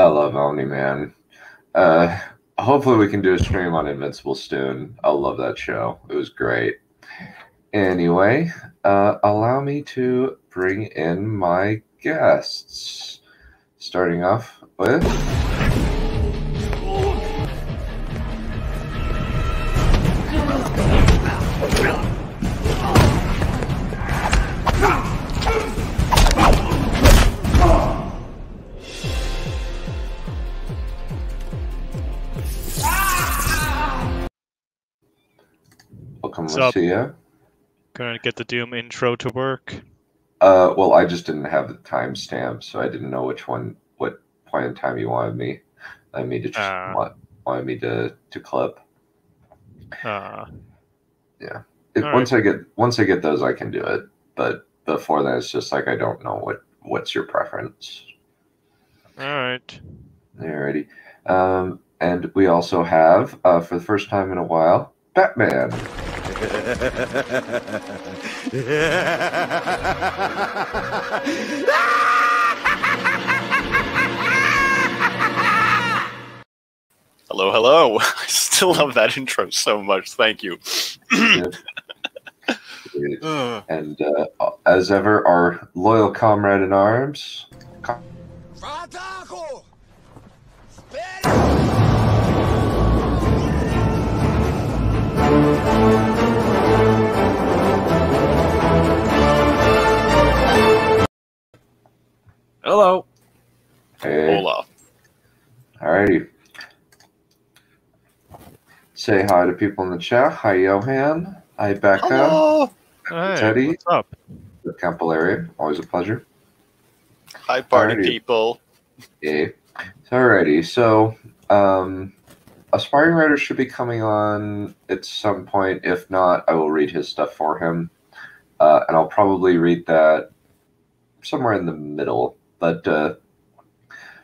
love Omni-Man. Uh, Hopefully we can do a stream on Invincible soon. I love that show. It was great. Anyway, allow me to bring in my guests. Starting off with... Welcome, Lucia. Gonna get the Doom intro to work. Well, I just didn't have the timestamp, so I didn't know what point in time you wanted me to clip. Yeah. Once I get those, I can do it. But before that, it's just like I don't know what's your preference. All right. Alrighty. And we also have, for the first time in a while, Batman. Hello, hello. I still love that intro so much. Thank you. And as ever, our loyal comrade in arms. Hello. Hey. Hola. Alrighty. Say hi to people in the chat. Hi, Johan. Hi, Becca. Hello. Hey, Teddy. what's up? The Campolaria. Always a pleasure. Hi, party Alrighty. people. Yeah. Alrighty. So, Aspiring Writer should be coming on at some point. If not, I will read his stuff for him. And I'll probably read that somewhere in the middle. But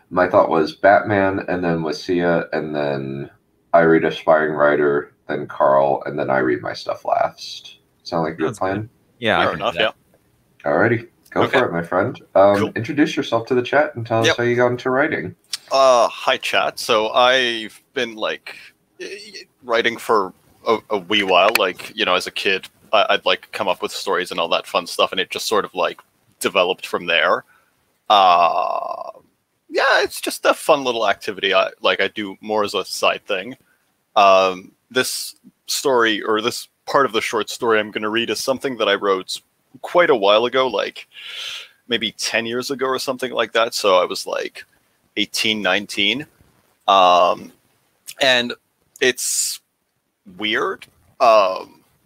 my thought was Batman, and then Lucia, and then I read Aspiring Writer, then Carl, and then I read my stuff last. Sound like a good plan? Good. Yeah, Fair enough, yeah. Alrighty. Go for it, my friend. Cool. Introduce yourself to the chat and tell us how you got into writing. Hi, chat. So I've been, writing for a wee while. As a kid, I'd, come up with stories and all that fun stuff, and it just sort of, developed from there. Yeah, it's just a fun little activity. I do more as a side thing. This story, or this part of the short story I'm going to read, is something that I wrote quite a while ago, maybe 10 years ago or something like that. So I was 18, 19. And it's weird. I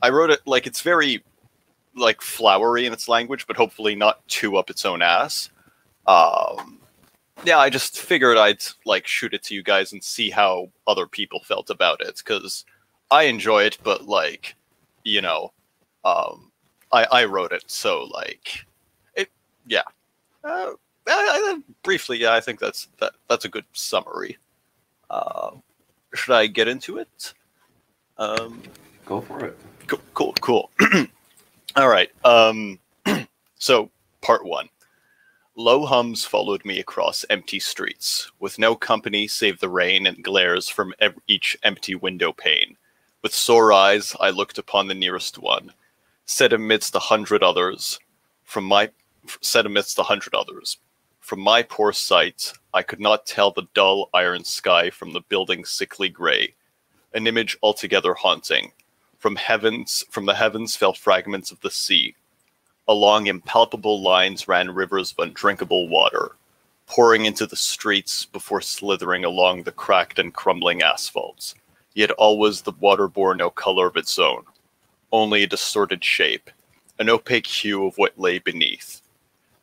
wrote it it's very flowery in its language, but hopefully not too up its own ass. Yeah, I just figured I'd shoot it to you guys and see how other people felt about it, because I enjoy it, but I wrote it, so it. Yeah. Briefly, yeah, I think that's a good summary. Should I get into it? Go for it. Cool. All right. So part 1. Low hums followed me across empty streets, with no company save the rain and glares from each empty window pane. With sore eyes, I looked upon the nearest one, set amidst 100 others. From my poor sight, I could not tell the dull iron sky from the building's sickly gray, an image altogether haunting. From the heavens fell fragments of the sea. Along impalpable lines ran rivers of undrinkable water, pouring into the streets before slithering along the cracked and crumbling asphalts. Yet always the water bore no color of its own, only a distorted shape, an opaque hue of what lay beneath.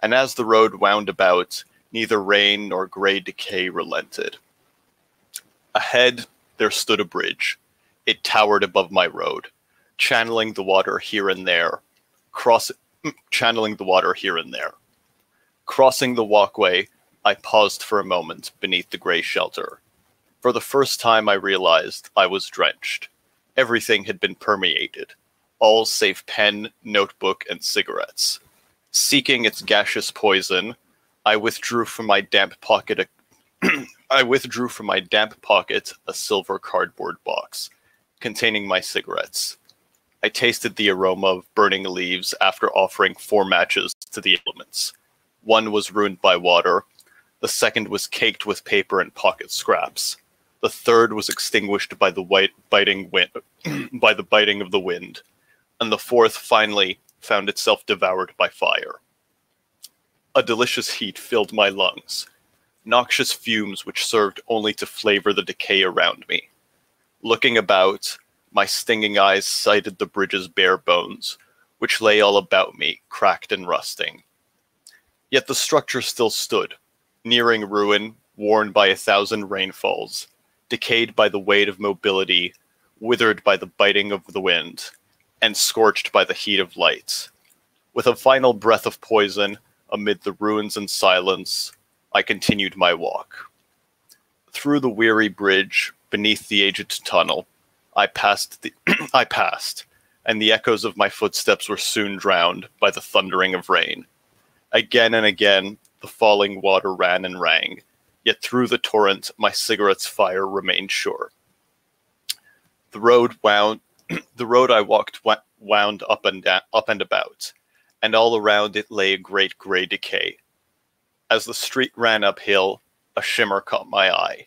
And as the road wound about, neither rain nor gray decay relented. Ahead, there stood a bridge. It towered above my road, channeling the water here and there. Crossing the walkway, I paused for a moment beneath the gray shelter. For the first time, I realized I was drenched. Everything had been permeated, all save pen, notebook, and cigarettes. Seeking its gaseous poison, I withdrew from my damp pocket I withdrew from my damp pocket a silver cardboard box containing my cigarettes. I tasted the aroma of burning leaves after offering 4 matches to the elements. One was ruined by water, the second was caked with paper and pocket scraps. The third was extinguished by the biting of the wind, and the fourth finally found itself devoured by fire. A delicious heat filled my lungs, noxious fumes which served only to flavor the decay around me. Looking about, my stinging eyes sighted the bridge's bare bones, which lay all about me, cracked and rusting. Yet the structure still stood, nearing ruin, worn by 1,000 rainfalls, decayed by the weight of mobility, withered by the biting of the wind, and scorched by the heat of light. With a final breath of poison, amid the ruins and silence, I continued my walk. Through the weary bridge, beneath the aged tunnel, I passed, and the echoes of my footsteps were soon drowned by the thundering of rain. Again and again, the falling water ran and rang, yet through the torrent, my cigarette's fire remained sure. The road I walked wound up and about, and all around it lay a great gray decay. As the street ran uphill, a shimmer caught my eye.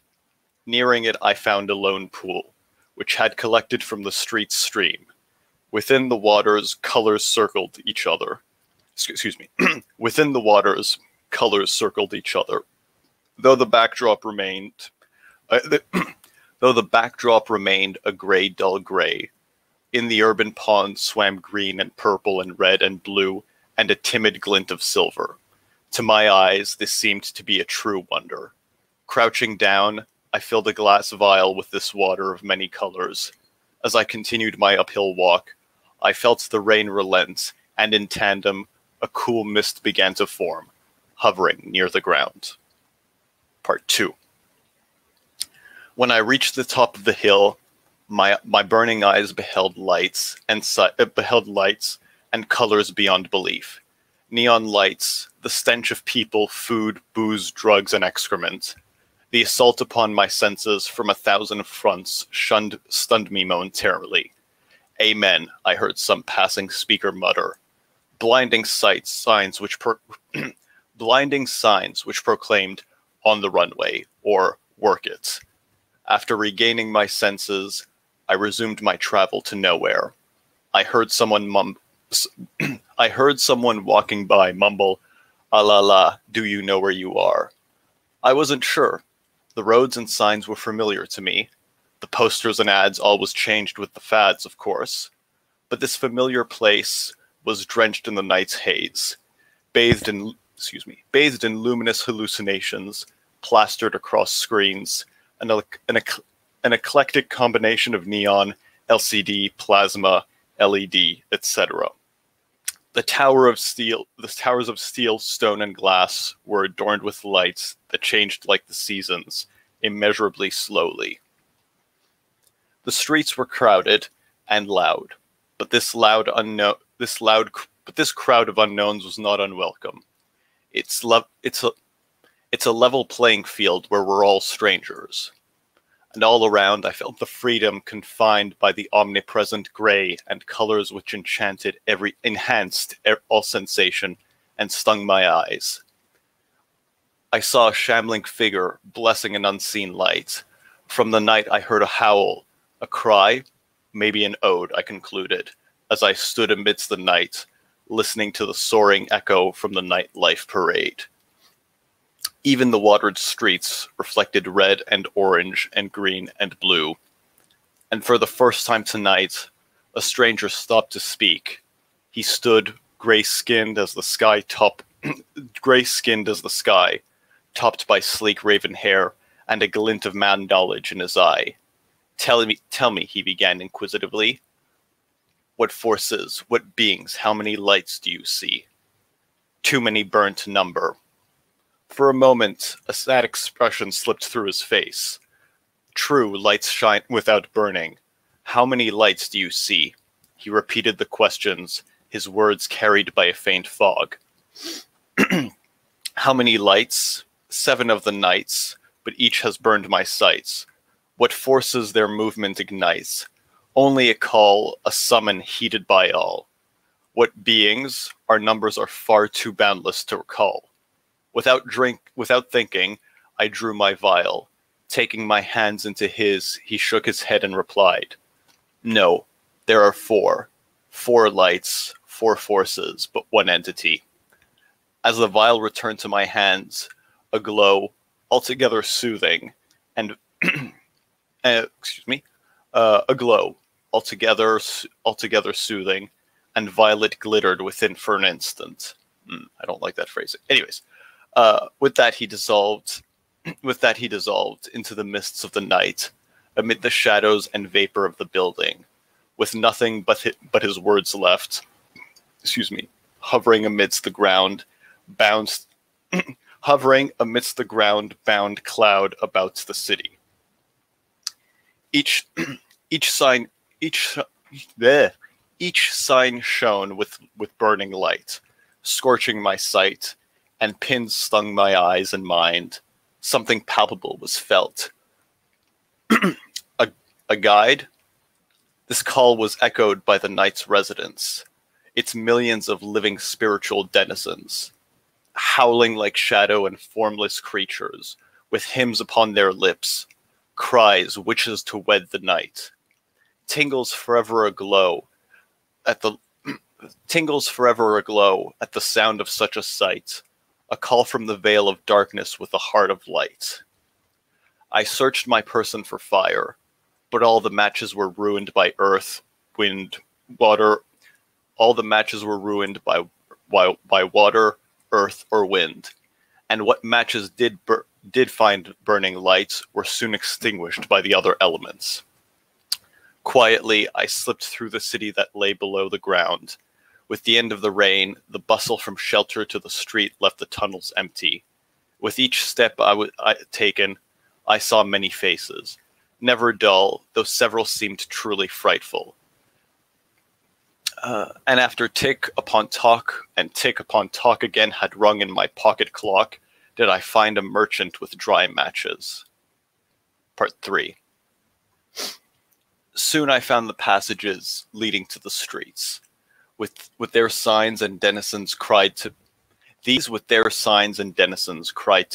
Nearing it, I found a lone pool, which had collected from the street's stream. Within the waters, colors circled each other. Within the waters, colors circled each other. Though the backdrop remained a gray, dull gray, in the urban pond swam green and purple and red and blue, and a timid glint of silver. To my eyes, this seemed to be a true wonder. Crouching down, I filled a glass vial with this water of many colors. As I continued my uphill walk, I felt the rain relent, and in tandem, a cool mist began to form, hovering near the ground. Part 2. When I reached the top of the hill, my burning eyes beheld lights and colors beyond belief. Neon lights, the stench of people, food, booze, drugs, and excrement. The assault upon my senses from 1,000 fronts stunned me momentarily. Amen, I heard some passing speaker mutter. Blinding signs which proclaimed, on the runway, or work it. After regaining my senses, I resumed my travel to nowhere. I heard someone walking by mumble, "Ah la la, do you know where you are?" I wasn't sure. The roads and signs were familiar to me. The posters and ads always changed with the fads, of course. But this familiar place was drenched in the night's haze, bathed in luminous hallucinations, plastered across screens, an eclectic combination of neon, LCD, plasma, LED, etc. The towers of steel, stone, and glass were adorned with lights that changed like the seasons, immeasurably slowly. The streets were crowded and loud, but this crowd of unknowns was not unwelcome. It's a level playing field where we're all strangers. And all around I felt the freedom confined by the omnipresent gray and colors which enhanced all sensation and stung my eyes. I saw a shambling figure blessing an unseen light. From the night I heard a howl, a cry, maybe an ode, I concluded, as I stood amidst the night, listening to the soaring echo from the nightlife parade. Even the watered streets reflected red and orange and green and blue. And for the first time tonight, a stranger stopped to speak. He stood gray-skinned as the sky, topped by sleek raven hair and a glint of man knowledge in his eye. Tell me, he began inquisitively. What forces, what beings, how many lights do you see? Too many burn to number. For a moment, a sad expression slipped through his face. True, lights shine without burning. How many lights do you see? He repeated the questions, his words carried by a faint fog. How many lights? 7 of the nights, but each has burned my sights. What forces their movement ignites? Only a call, a summon heeded by all. What beings? Our numbers are far too boundless to recall. Without thinking, I drew my vial. Taking my hands into his, he shook his head and replied, "No, there are four. 4 lights, 4 forces, but one entity." As the vial returned to my hands, a glow, altogether soothing, and a glow, altogether soothing, and violet glittered within for an instant. I don't like that phrasing. Anyways, with that he dissolved into the mists of the night, amid the shadows and vapor of the building, with nothing but his words left. Hovering amidst the ground, bound cloud about the city. Each sign shone with burning light, scorching my sight, and pins stung my eyes and mind. Something palpable was felt. A guide? This call was echoed by the night's residents, its millions of living spiritual denizens, howling like shadow and formless creatures, with hymns upon their lips, cries witches to wed the night. Tingles forever aglow at the sound of such a sight, a call from the veil of darkness with a heart of light. I searched my person for fire, but all the matches were ruined by earth, wind, water. All the matches were ruined by water, earth, or wind, and what matches did find burning lights were soon extinguished by the other elements. Quietly, I slipped through the city that lay below the ground. With the end of the rain, the bustle from shelter to the street left the tunnels empty. With each step I had taken, I saw many faces, never dull, though several seemed truly frightful. And after tick upon talk again had rung in my pocket clock, did I find a merchant with dry matches. Part 3. Soon I found the passages leading to the streets. With their signs and denizens cried to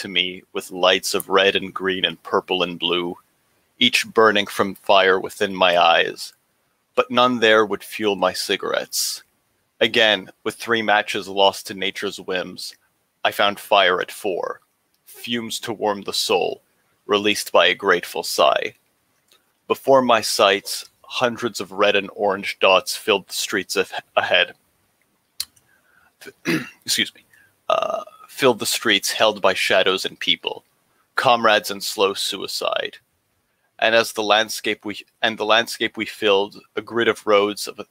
me with lights of red and green and purple and blue, each burning from fire within my eyes. But none there would fuel my cigarettes. Again, with 3 matches lost to nature's whims, I found fire at 4, fumes to warm the soul, released by a grateful sigh. Before my sight, hundreds of red and orange dots filled the streets ahead. Filled the streets held by shadows and people, comrades in slow suicide. And as the landscape we filled, a grid of roads of a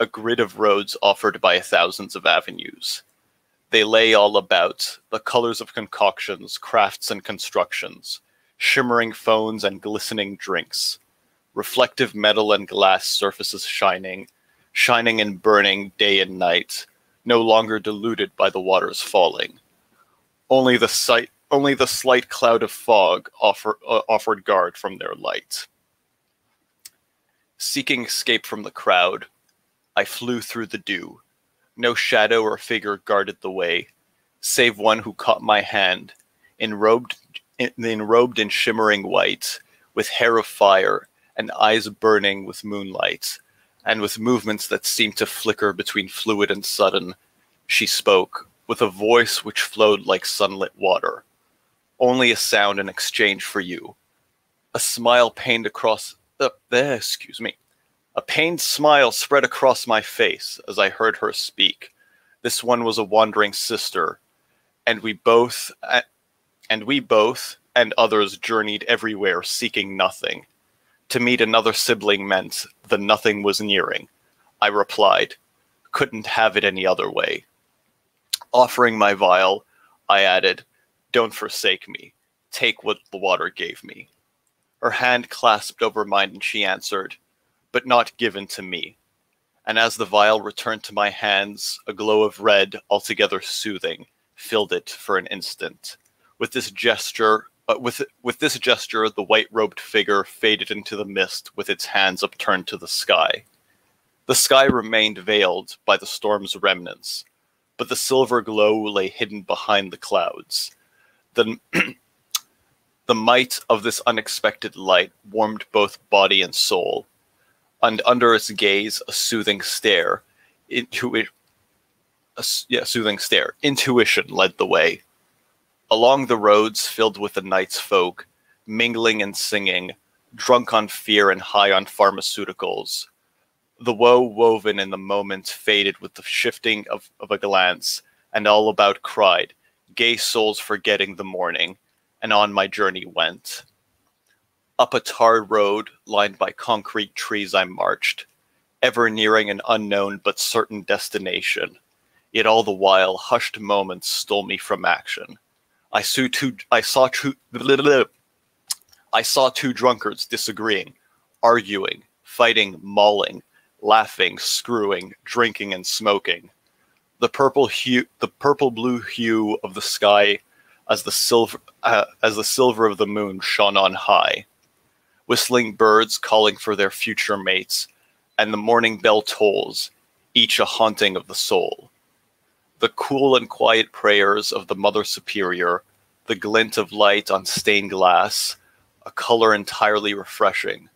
grid of roads offered by thousands of avenues. They lay all about, the colors of concoctions, crafts and constructions, shimmering phones and glistening drinks, reflective metal and glass surfaces shining and burning day and night, no longer diluted by the waters falling. Only the slight cloud of fog offered guard from their light. Seeking escape from the crowd, I flew through the dew. No shadow or figure guarded the way, save one who caught my hand, enrobed in shimmering white, with hair of fire and eyes burning with moonlight, and with movements that seemed to flicker between fluid and sudden. She spoke, with a voice which flowed like sunlit water. Only a sound in exchange for you. A smile pained across... A pained smile spread across my face as I heard her speak. This one was a wandering sister, and we both and others journeyed everywhere seeking nothing. To meet another sibling meant the nothing was nearing. I replied, couldn't have it any other way. Offering my vial, I added, don't forsake me. Take what the water gave me. Her hand clasped over mine and she answered, but not given to me. And as the vial returned to my hands, a glow of red, altogether soothing, filled it for an instant. With this gesture, the white-robed figure faded into the mist with its hands upturned to the sky. The sky remained veiled by the storm's remnants, but the silver glow lay hidden behind the clouds. The might of this unexpected light warmed both body and soul, and under its gaze, a soothing stare. Intuition led the way. Along the roads filled with the night's folk, mingling and singing, drunk on fear and high on pharmaceuticals. The woe woven in the moment faded with the shifting of a glance, and all about cried, gay souls forgetting the morning, and on my journey went. Up a tarred road lined by concrete trees I marched, ever nearing an unknown but certain destination. Yet all the while hushed moments stole me from action. I saw two drunkards disagreeing, arguing, fighting, mauling, laughing, screwing, drinking, and smoking. The purple-blue hue of the sky as the silver of the moon shone on high. Whistling birds calling for their future mates, and the morning bell tolls, each a haunting of the soul. The cool and quiet prayers of the Mother Superior, the glint of light on stained glass, a color entirely refreshing.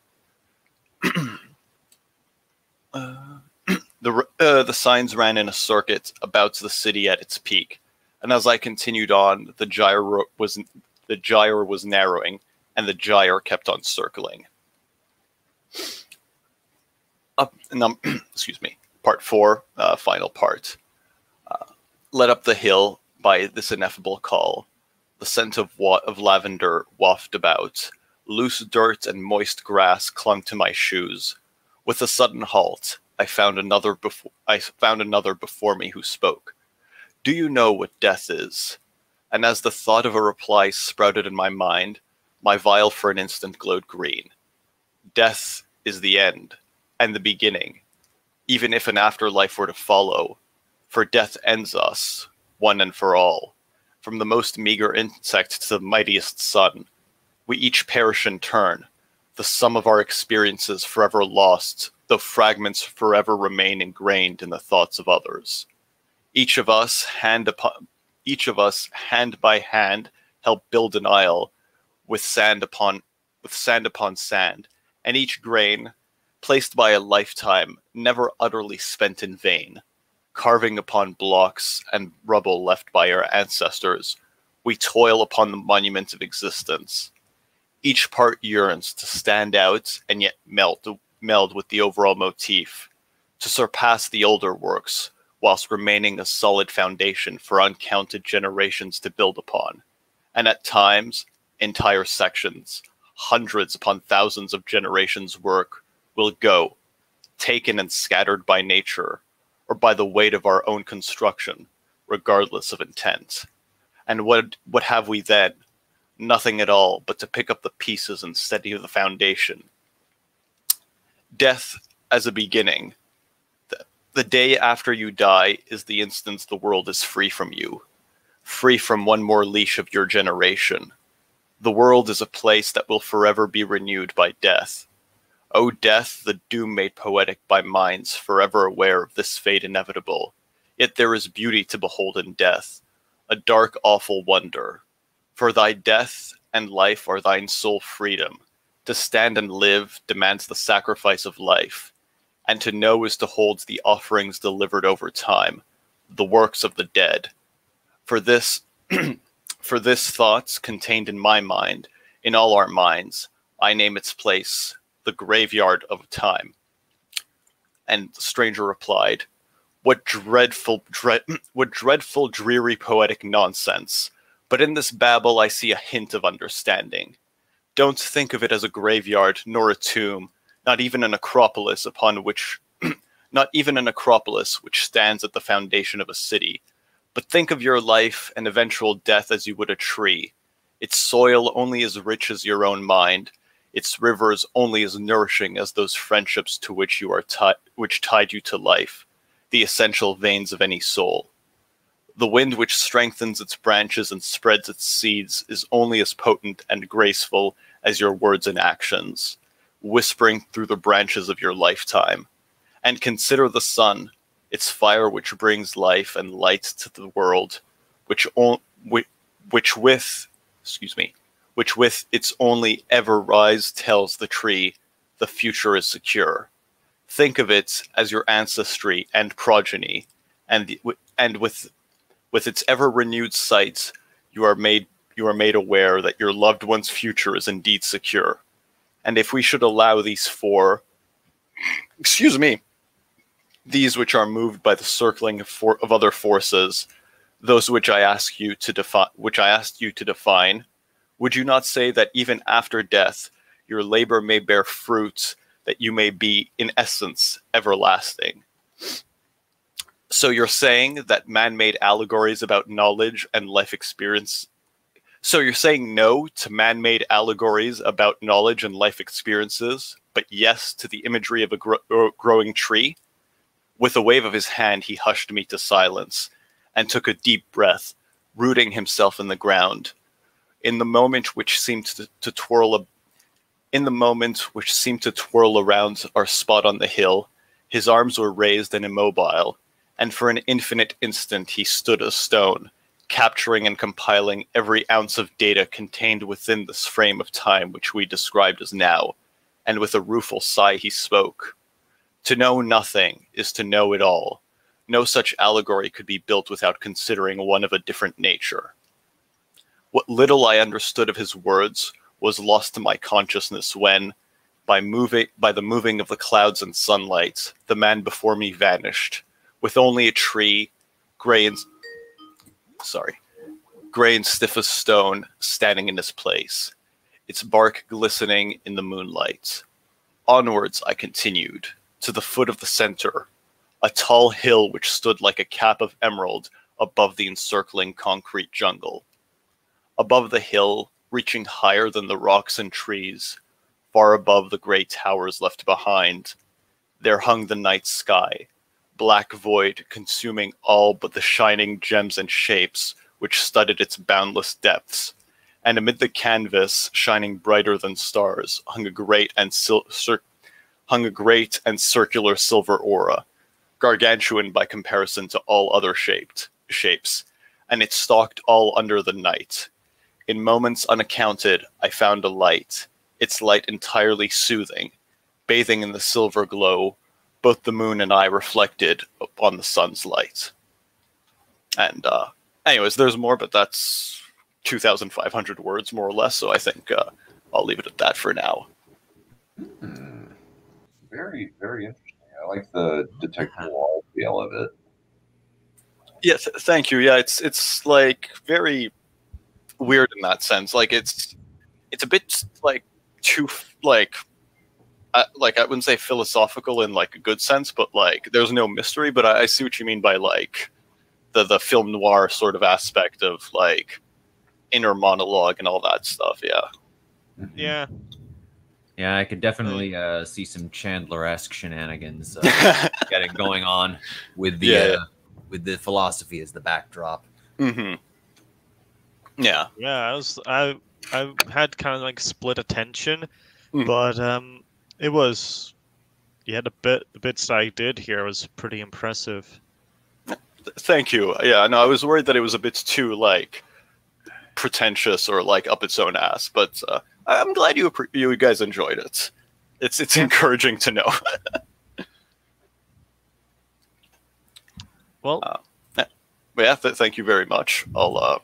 The signs ran in a circuit about the city at its peak, and as I continued on, the gyre was narrowing, and the gyre kept on circling. Excuse me. Part 4, final part. Led up the hill by this ineffable call, the scent of lavender wafted about. Loose dirt and moist grass clung to my shoes. With a sudden halt, I found another before me who spoke. Do you know what death is? And as the thought of a reply sprouted in my mind, my vial for an instant glowed green. Death is the end, and the beginning, even if an afterlife were to follow, for death ends us, one and for all. From the most meager insect to the mightiest sun, we each perish in turn, the sum of our experiences forever lost, though fragments forever remain ingrained in the thoughts of others. Each of us, hand by hand, help build an isle with sand upon sand, and each grain, placed by a lifetime, never utterly spent in vain. Carving upon blocks and rubble left by our ancestors, we toil upon the monument of existence. Each part yearns to stand out and yet meld with the overall motif, to surpass the older works, whilst remaining a solid foundation for uncounted generations to build upon. And at times, entire sections, hundreds upon thousands of generations' work, will go, taken and scattered by nature, or by the weight of our own construction, regardless of intent. And what have we then? Nothing at all but to pick up the pieces and steady the foundation. Death as a beginning. The day after you die is the instant the world is free from you, free from one more leash of your generation. The world is a place that will forever be renewed by death. O death, the doom made poetic by minds forever aware of this fate inevitable. Yet there is beauty to behold in death, a dark, awful wonder. For thy death and life are thine sole freedom. To stand and live demands the sacrifice of life, and to know is to hold the offerings delivered over time, the works of the dead. For this thoughts contained in my mind, in all our minds, I name its place, the graveyard of time. And the stranger replied, what dreadful, dreary poetic nonsense. But in this babble I see a hint of understanding. Don't think of it as a graveyard, nor a tomb, not even an acropolis which stands at the foundation of a city. But think of your life and eventual death as you would a tree, its soil only as rich as your own mind, its rivers only as nourishing as those friendships to which you are which tied you to life, the essential veins of any soul. The wind which strengthens its branches and spreads its seeds is only as potent and graceful as your words and actions, whispering through the branches of your lifetime. And consider the sun, its fire which brings life and light to the world, which with its only ever rise tells the tree the future is secure. Think of it as your ancestry and progeny, and with its ever renewed sight, you are made aware that your loved one's future is indeed secure. And if we should allow these four, these which are moved by the circling of other forces, those which I asked you to define, would you not say that even after death, your labor may bear fruit, that you may be, in essence, everlasting? So you're saying that man-made allegories about knowledge and life experience. So you're saying no to man-made allegories about knowledge and life experiences, but yes to the imagery of a growing tree? With a wave of his hand, he hushed me to silence and took a deep breath, rooting himself in the ground. In the moment which seemed to twirl around our spot on the hill, his arms were raised and immobile, and for an infinite instant he stood a stone, capturing and compiling every ounce of data contained within this frame of time which we described as now, and with a rueful sigh he spoke. To know nothing is to know it all. No such allegory could be built without considering one of a different nature. What little I understood of his words was lost to my consciousness when, by the moving of the clouds and sunlight, the man before me vanished, with only a tree, gray and stiff as stone, standing in its place, its bark glistening in the moonlight. Onwards I continued, to the foot of the center, a tall hill which stood like a cap of emerald above the encircling concrete jungle. Above the hill, reaching higher than the rocks and trees, far above the gray towers left behind, there hung the night sky, black void consuming all but the shining gems and shapes which studded its boundless depths, and amid the canvas, shining brighter than stars, hung a great and circular silver aura, gargantuan by comparison to all other shapes, and it stalked all under the night. In moments unaccounted, I found a light, its light entirely soothing, bathing in the silver glow, both the moon and I reflected upon the sun's light. And anyways, there's more, but that's 2,500 words, more or less, so I think I'll leave it at that for now. Very, very interesting. I like the detectable feel of it. Yes, thank you. Yeah, it's like very weird in that sense. Like it's a bit like too like I wouldn't say philosophical in like a good sense, but like there's no mystery. But I see what you mean by like the film noir sort of aspect of like inner monologue and all that stuff. Yeah. Mm-hmm. Yeah. Yeah, I could definitely see some Chandler-esque shenanigans getting going on with the with the philosophy as the backdrop. Mm-hmm. Yeah. Yeah, I had kind of like split attention, but it was the bits I did here was pretty impressive. Thank you. Yeah, no, I was worried that it was a bit too like pretentious or like up its own ass, but I'm glad you guys enjoyed it. It's encouraging to know. Well, but yeah, thank you very much. I'll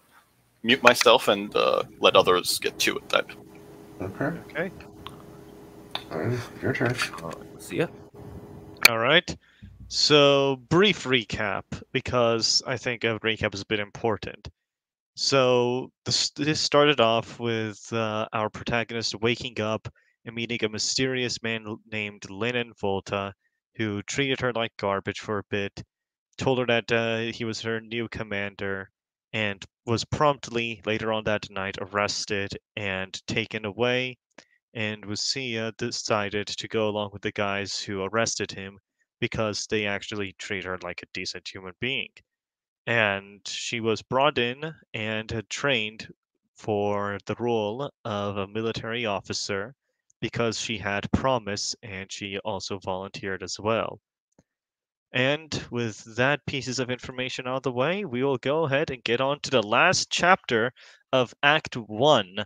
mute myself and let others get to it then. Okay. Okay. All right, your turn. See ya. All right. So, brief recap, because I think a recap is a bit important. So, this started off with our protagonist waking up and meeting a mysterious man named Lennon Volta, who treated her like garbage for a bit, told her that he was her new commander, and was promptly, later on that night, arrested and taken away. And Lucia decided to go along with the guys who arrested him because they actually treat her like a decent human being. And she was brought in and had trained for the role of a military officer because she had promise and she also volunteered as well. And with that pieces of information out of the way, we will go ahead and get on to the last chapter of Act 1.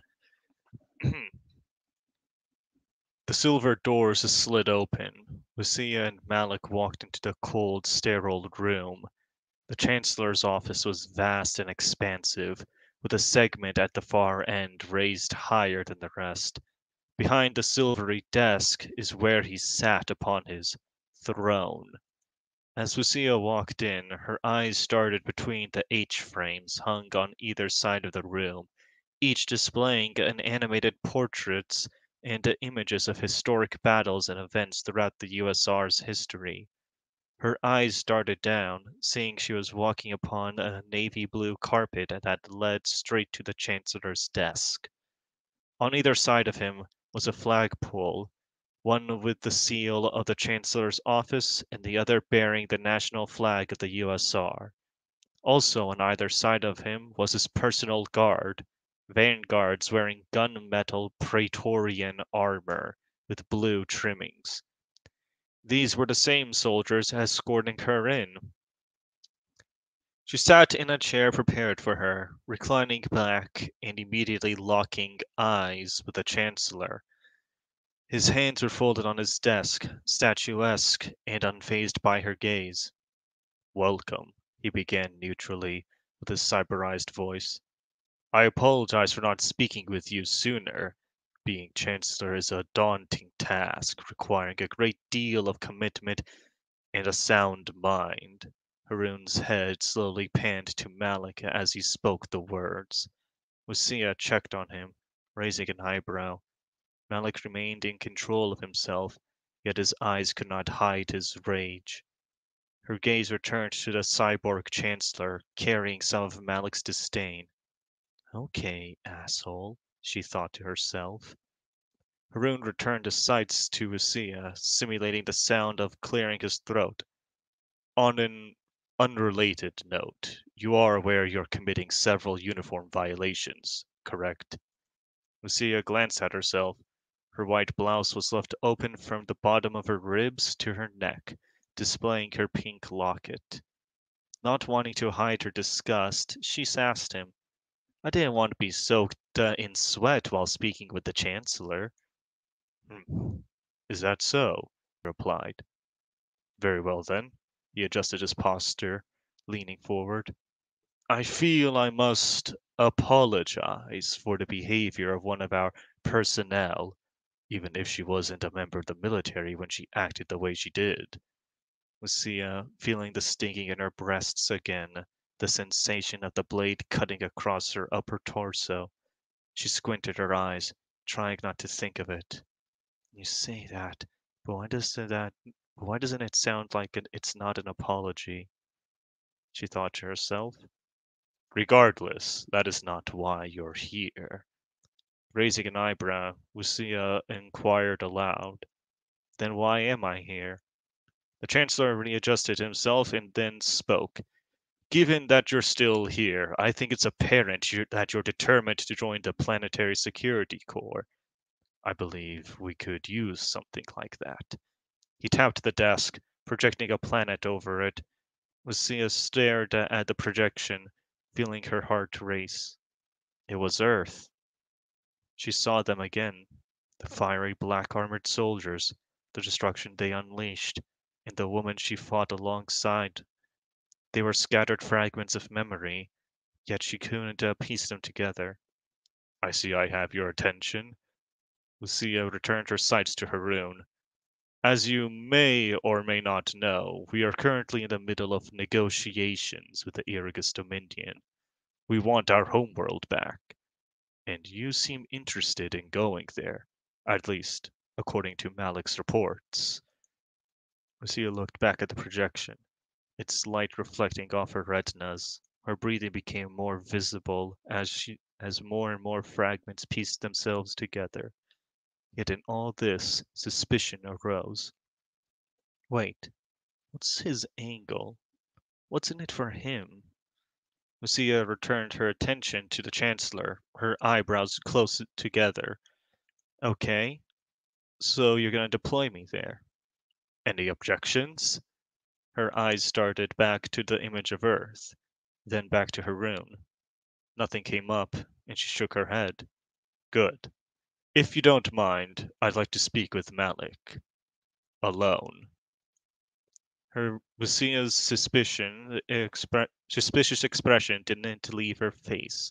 The silver doors slid open. Lucia and Malik walked into the cold, sterile room. The Chancellor's office was vast and expansive, with a segment at the far end raised higher than the rest. Behind the silvery desk is where he sat upon his throne. As Lucia walked in, her eyes started between the H frames hung on either side of the room, each displaying an animated portraits and images of historic battles and events throughout the USSR's history. Her eyes darted down, seeing she was walking upon a navy blue carpet that led straight to the Chancellor's desk. On either side of him was a flagpole, one with the seal of the Chancellor's office and the other bearing the national flag of the USSR. Also on either side of him was his personal guard, vanguards wearing gunmetal Praetorian armor with blue trimmings. These were the same soldiers escorting her in. She sat in a chair prepared for her, reclining back and immediately locking eyes with the Chancellor. His hands were folded on his desk, statuesque and unfazed by her gaze. "Welcome," he began neutrally, with his cyberized voice. "I apologize for not speaking with you sooner. Being Chancellor is a daunting task, requiring a great deal of commitment and a sound mind." Haroon's head slowly panned to Malik as he spoke the words. Lucia checked on him, raising an eyebrow. Malik remained in control of himself, yet his eyes could not hide his rage. Her gaze returned to the cyborg Chancellor, carrying some of Malik's disdain. "Okay, asshole," she thought to herself. Haroon returned his sights to Lucia, simulating the sound of clearing his throat. "On an unrelated note, you are aware you're committing several uniform violations, correct?" Lucia glanced at herself. Her white blouse was left open from the bottom of her ribs to her neck, displaying her pink locket. Not wanting to hide her disgust, she sassed him. "I didn't want to be soaked in sweat while speaking with the Chancellor." "Hmm. Is that so?" he replied. "Very well then." He adjusted his posture, leaning forward. "I feel I must apologize for the behavior of one of our personnel, even if she wasn't a member of the military when she acted the way she did." Lucia, feeling the stinging in her breasts again, the sensation of the blade cutting across her upper torso. She squinted her eyes, trying not to think of it. "You say that, but why doesn't it sound like it's not an apology?" she thought to herself. "Regardless, that is not why you're here." Raising an eyebrow, Lucia inquired aloud, "Then why am I here?" The Chancellor readjusted himself and then spoke. "Given that you're still here, I think it's apparent that you're determined to join the Planetary Security Corps. I believe we could use something like that." He tapped the desk, projecting a planet over it. Lucia stared at the projection, feeling her heart race. It was Earth. She saw them again, the fiery black armored soldiers, the destruction they unleashed, and the woman she fought alongside. They were scattered fragments of memory, yet she couldn't piece them together. "I see I have your attention." Lucia returned her sights to Haroon. "As you may or may not know, we are currently in the middle of negotiations with the Irrigus Dominion. We want our homeworld back, and you seem interested in going there, at least according to Malik's reports." Lucia looked back at the projection, its light reflecting off her retinas. Her breathing became more visible as more and more fragments pieced themselves together. Yet in all this, suspicion arose. Wait, what's his angle? What's in it for him? Lucia returned her attention to the Chancellor, her eyebrows close together. Okay, so you're gonna deploy me there. Any objections? Her eyes started back to the image of Earth, then back to her rune. Nothing came up, and she shook her head. Good. If you don't mind, I'd like to speak with Malik. Alone. Her Lucia's suspicious expression didn't leave her face.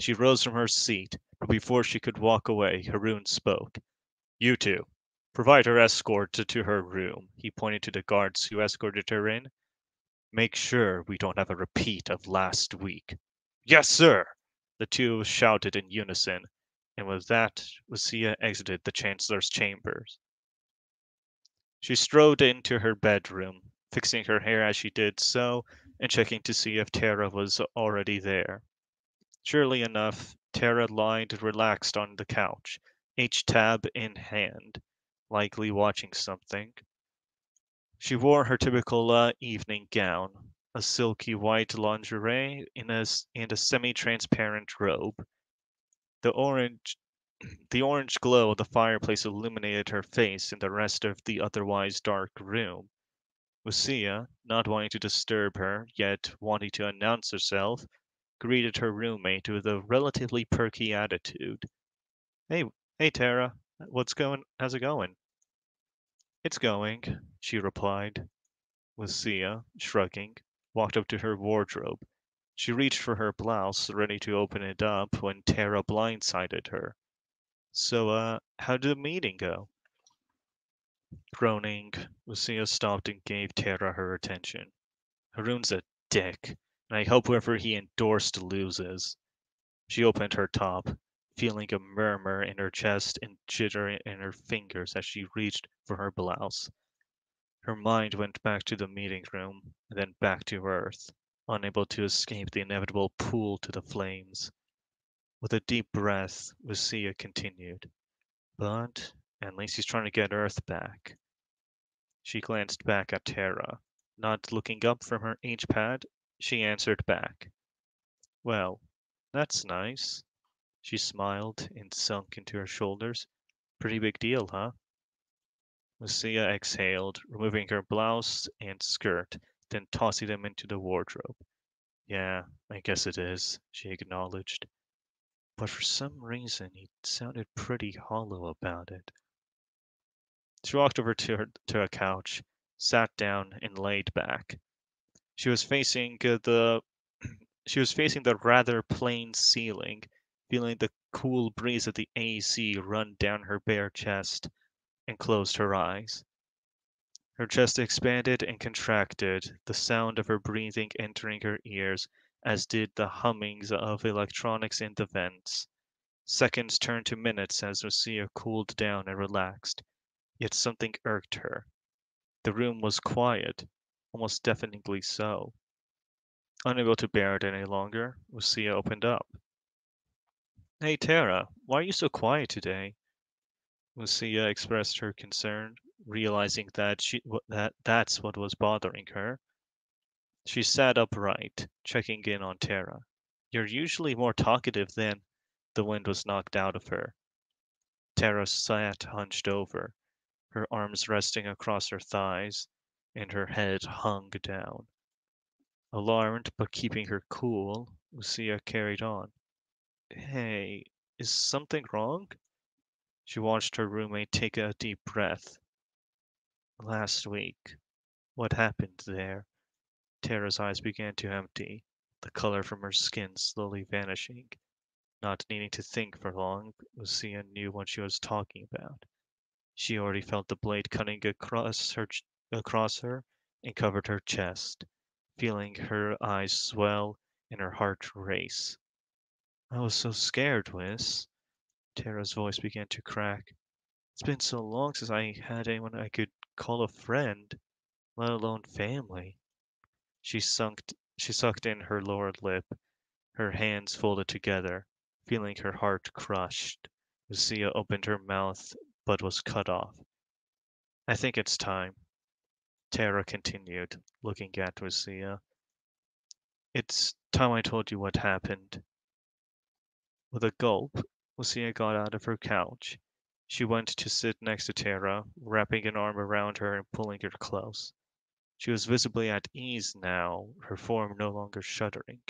She rose from her seat, but before she could walk away, Haroon spoke. You two, provide her escort to her room. He pointed to the guards who escorted her in. Make sure we don't have a repeat of last week. Yes, sir! The two shouted in unison, and with that, Lucia exited the Chancellor's chambers. She strode into her bedroom, fixing her hair as she did so, and checking to see if Tara was already there. Surely enough, Tara lied relaxed on the couch, H-tab in hand, likely watching something. She wore her typical evening gown, a silky white lingerie and a semi-transparent robe. The orange the orange glow of the fireplace illuminated her face and the rest of the otherwise dark room. Lucia, not wanting to disturb her, yet wanting to announce herself, greeted her roommate with a relatively perky attitude. Hey, hey Tara, how's it going? It's going, she replied. Lucia, shrugging, walked up to her wardrobe. She reached for her blouse, ready to open it up when Tara blindsided her. So, how did the meeting go? Groaning, Lucia stopped and gave Tara her attention. Haroon's a dick, and I hope whoever he endorsed loses. She opened her top, feeling a murmur in her chest and jitter in her fingers as she reached for her blouse. Her mind went back to the meeting room, and then back to Earth, unable to escape the inevitable pool to the flames. With a deep breath, Lucia continued. But at least he's trying to get Earth back. She glanced back at Tara. Not looking up from her H-pad, she answered back. Well, that's nice. She smiled and sunk into her shoulders. Pretty big deal, huh? Lucia exhaled, removing her blouse and skirt, then tossing them into the wardrobe. Yeah, I guess it is, she acknowledged. But for some reason, he sounded pretty hollow about it. She walked over to a couch, sat down, and laid back. She was facing the she was facing the rather plain ceiling, feeling the cool breeze of the AC run down her bare chest, and closed her eyes. Her chest expanded and contracted, the sound of her breathing entering her ears, as did the hummings of electronics in the vents. Seconds turned to minutes as Lucia cooled down and relaxed, yet something irked her. The room was quiet, almost deafeningly so. Unable to bear it any longer, Lucia opened up. Hey Tara, why are you so quiet today? Lucia expressed her concern, realizing that's what was bothering her. She sat upright, checking in on Tara. You're usually more talkative than the wind was knocked out of her. Tara sat hunched over, her arms resting across her thighs, and her head hung down. Alarmed but keeping her cool, Lucia carried on. Hey, is something wrong? She watched her roommate take a deep breath. Last week, what happened there? Tara's eyes began to empty, the color from her skin slowly vanishing. Not needing to think for long, Lucia knew what she was talking about. She already felt the blade cutting across her and covered her chest, feeling her eyes swell and her heart race. I was so scared, Wiz. Tara's voice began to crack. It's been so long since I had anyone I could call a friend, let alone family. She sucked in her lower lip, her hands folded together, feeling her heart crushed. Lucia opened her mouth, but was cut off. I think it's time, Tara continued, looking at Lucia. It's time I told you what happened. With a gulp, Lucia got out of her couch. She went to sit next to Tara, wrapping an arm around her and pulling her close. She was visibly at ease now, her form no longer shuddering.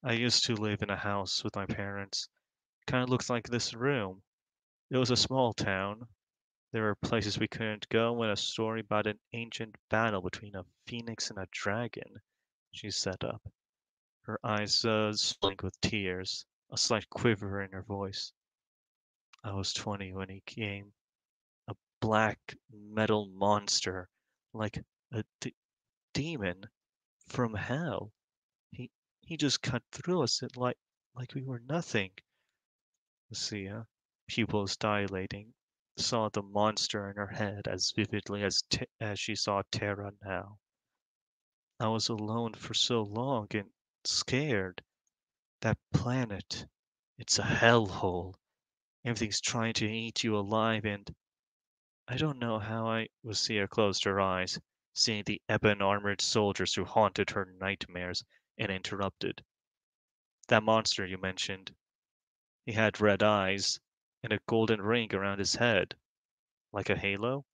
I used to live in a house with my parents. Kind of looked like this room. It was a small town. There were places we couldn't go when a story about an ancient battle between a phoenix and a dragon. She sat up, her eyes swelling with tears, a slight quiver in her voice. I was 20 when he came. A black metal monster, like a demon from hell. He he just cut through us like we were nothing. Lucia, pupils dilating, saw the monster in her head as vividly as she saw Terra now. I was alone for so long and scared. That planet, it's a hellhole. Everything's trying to eat you alive, and I don't know how Lucia closed her eyes, seeing the ebon armored soldiers who haunted her nightmares, and interrupted. That monster you mentioned, he had red eyes and a golden ring around his head, like a halo.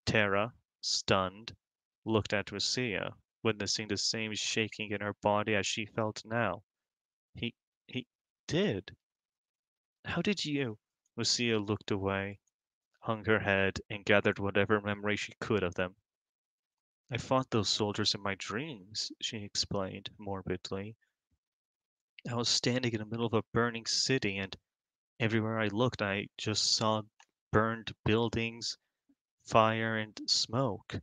Terra, stunned, looked at Lucia, witnessing the same shaking in her body as she felt now. He he did. How did you? Lucia looked away, hung her head, and gathered whatever memory she could of them. I fought those soldiers in my dreams, she explained morbidly. I was standing in the middle of a burning city, and everywhere I looked, I just saw burned buildings, fire, and smoke.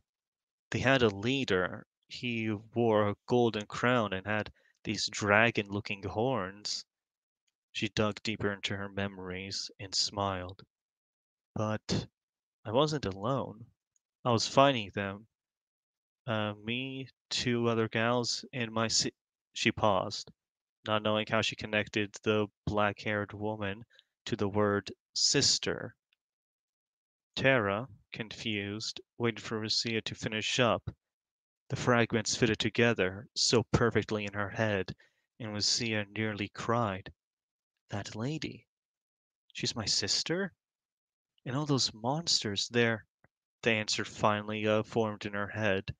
They had a leader. He wore a golden crown and had these dragon looking horns. She dug deeper into her memories and smiled. But I wasn't alone. I was fighting them. Me, two other gals, and She paused, not knowing how she connected the black-haired woman to the word sister. Tara, confused, waited for Lucia to finish up. The fragments fitted together so perfectly in her head, and Lucia nearly cried. That lady, she's my sister? And all those monsters, the answer finally formed in her head.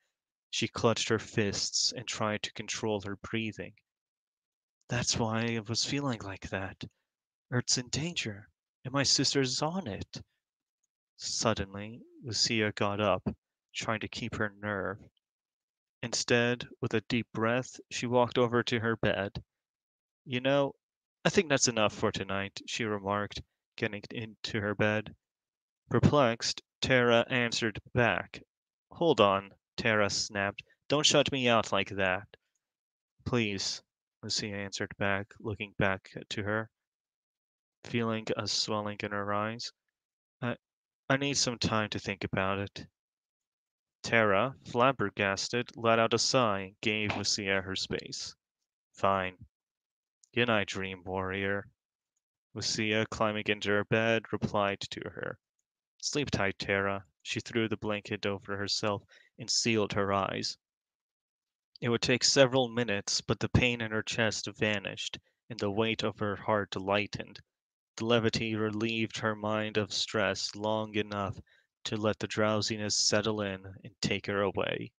She clutched her fists and tried to control her breathing. That's why I was feeling like that. Earth's in danger, and my sister's on it. Suddenly, Lucia got up, trying to keep her nerve. Instead, with a deep breath, she walked over to her bed. You know, I think that's enough for tonight, she remarked, getting into her bed. Perplexed, Tara answered back. Hold on, Tara snapped. Don't shut me out like that. Please, Lucia answered back, looking back to her, feeling a swelling in her eyes. I, I need some time to think about it. Tara, flabbergasted, let out a sigh and gave Lucia her space. Fine. Good night, dream warrior. Lucia, climbing into her bed, replied to her. Sleep tight, Tara. She threw the blanket over herself and sealed her eyes. It would take several minutes, but the pain in her chest vanished, and the weight of her heart lightened. The levity relieved her mind of stress long enough to let the drowsiness settle in and take her away.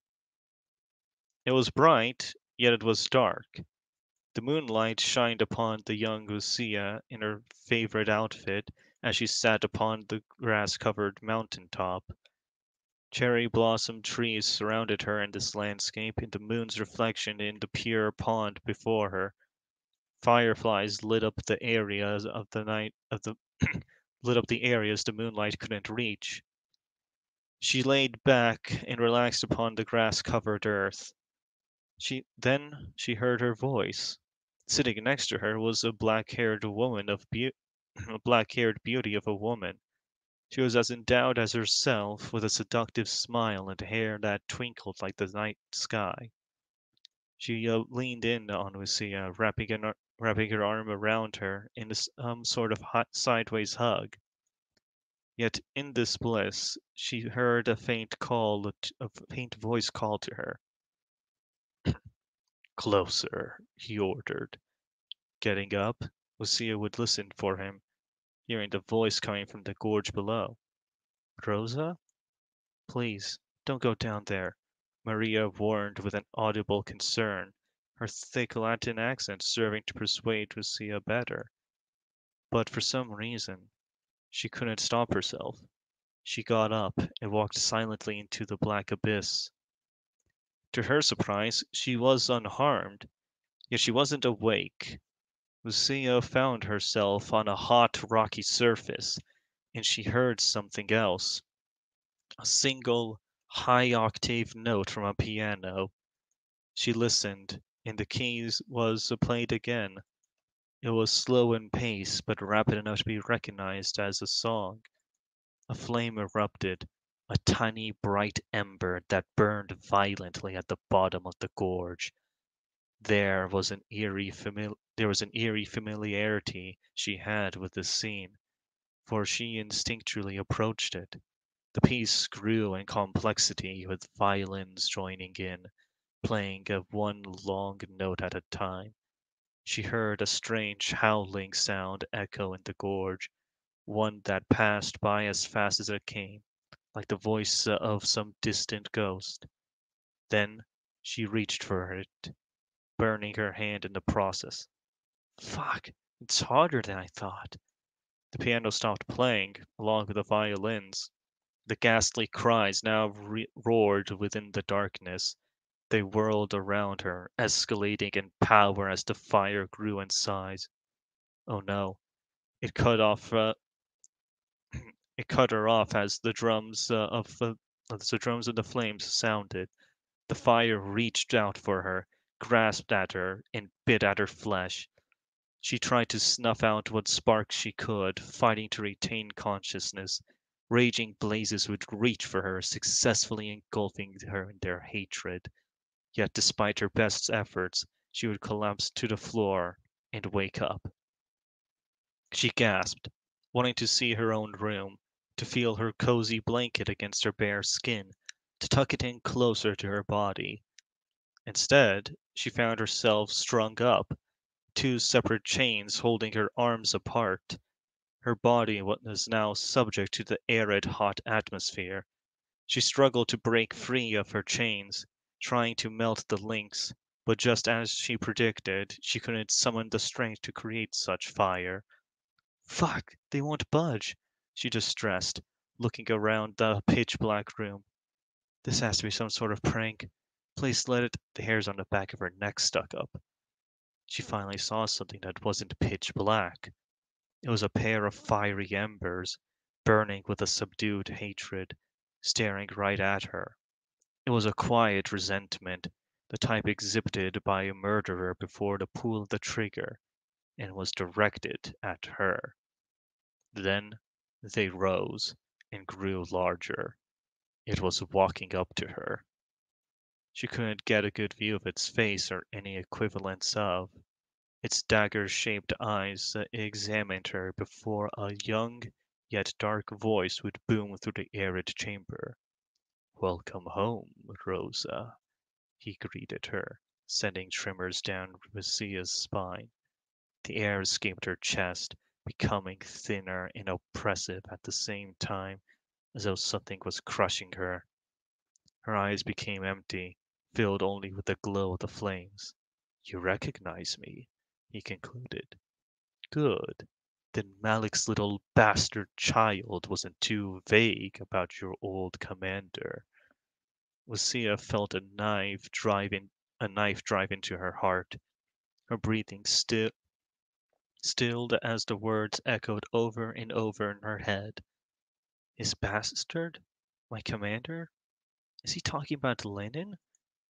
It was bright, yet it was dark. The moonlight shined upon the young Lucia in her favorite outfit as she sat upon the grass-covered mountain top. Cherry blossom trees surrounded her in this landscape, and the moon's reflection in the pure pond before her. Fireflies lit up the areas of the night of the lit up the areas the moonlight couldn't reach. She laid back and relaxed upon the grass-covered earth. She heard her voice. Sitting next to her was a black-haired woman of a black-haired beauty of a woman. She was as endowed as herself, with a seductive smile and hair that twinkled like the night sky. She leaned in on Lucia, wrapping her arm around her in a sort of hot sideways hug. Yet in this bliss, she heard a faint voice call to her. Closer, he ordered. Getting up, Lucia would listen for him, hearing the voice coming from the gorge below. Rosa? Please, don't go down there, Maria warned with an audible concern, her thick Latin accent serving to persuade Lucia better. But for some reason, she couldn't stop herself. She got up and walked silently into the black abyss. To her surprise, she was unharmed, yet she wasn't awake. Lucia found herself on a hot, rocky surface, and she heard something else. A single, high octave note from a piano. She listened, and the keys was played again. It was slow in pace, but rapid enough to be recognized as a song. A flame erupted, a tiny bright ember that burned violently at the bottom of the gorge. There was an eerie familiarity she had with the scene, for she instinctually approached it. The piece grew in complexity, with violins joining in, playing one long note at a time. She heard a strange howling sound echo in the gorge, one that passed by as fast as it came, like the voice of some distant ghost. Then she reached for it, burning her hand in the process. Fuck, it's harder than I thought. The piano stopped playing, along with the violins. The ghastly cries now roared within the darkness. They whirled around her, escalating in power as the fire grew in size. Oh no, it cut off. It cut her off as the drums of the flames sounded. The fire reached out for her, grasped at her, and bit at her flesh. She tried to snuff out what sparks she could, fighting to retain consciousness. Raging blazes would reach for her, successfully engulfing her in their hatred. Yet despite her best efforts, she would collapse to the floor and wake up. She gasped, wanting to see her own room, to feel her cozy blanket against her bare skin, to tuck it in closer to her body. Instead, she found herself strung up, two separate chains holding her arms apart. Her body was now subject to the arid, hot atmosphere. She struggled to break free of her chains, trying to melt the links, but just as she predicted, she couldn't summon the strength to create such fire. Fuck, they won't budge, she distressed, looking around the pitch black room. This has to be some sort of prank. Please let it. The hairs on the back of her neck stuck up. She finally saw something that wasn't pitch black. It was a pair of fiery embers, burning with a subdued hatred, staring right at her. It was a quiet resentment, the type exhibited by a murderer before the pull of the trigger, and was directed at her. Then they rose and grew larger. It was walking up to her. She couldn't get a good view of its face or any equivalents of. Its dagger-shaped eyes examined her before a young yet dark voice would boom through the arid chamber. Welcome home, Rosa, he greeted her, sending tremors down Lucia's spine. The air escaped her chest, becoming thinner and oppressive at the same time, as though something was crushing her. Her eyes became empty, filled only with the glow of the flames. You recognize me, he concluded. Good. Then Malik's little bastard child wasn't too vague about your old commander. Lucia felt a knife drive into her heart. Her breathing stilled as the words echoed over and over in her head. His bastard? My commander? Is he talking about Lenin?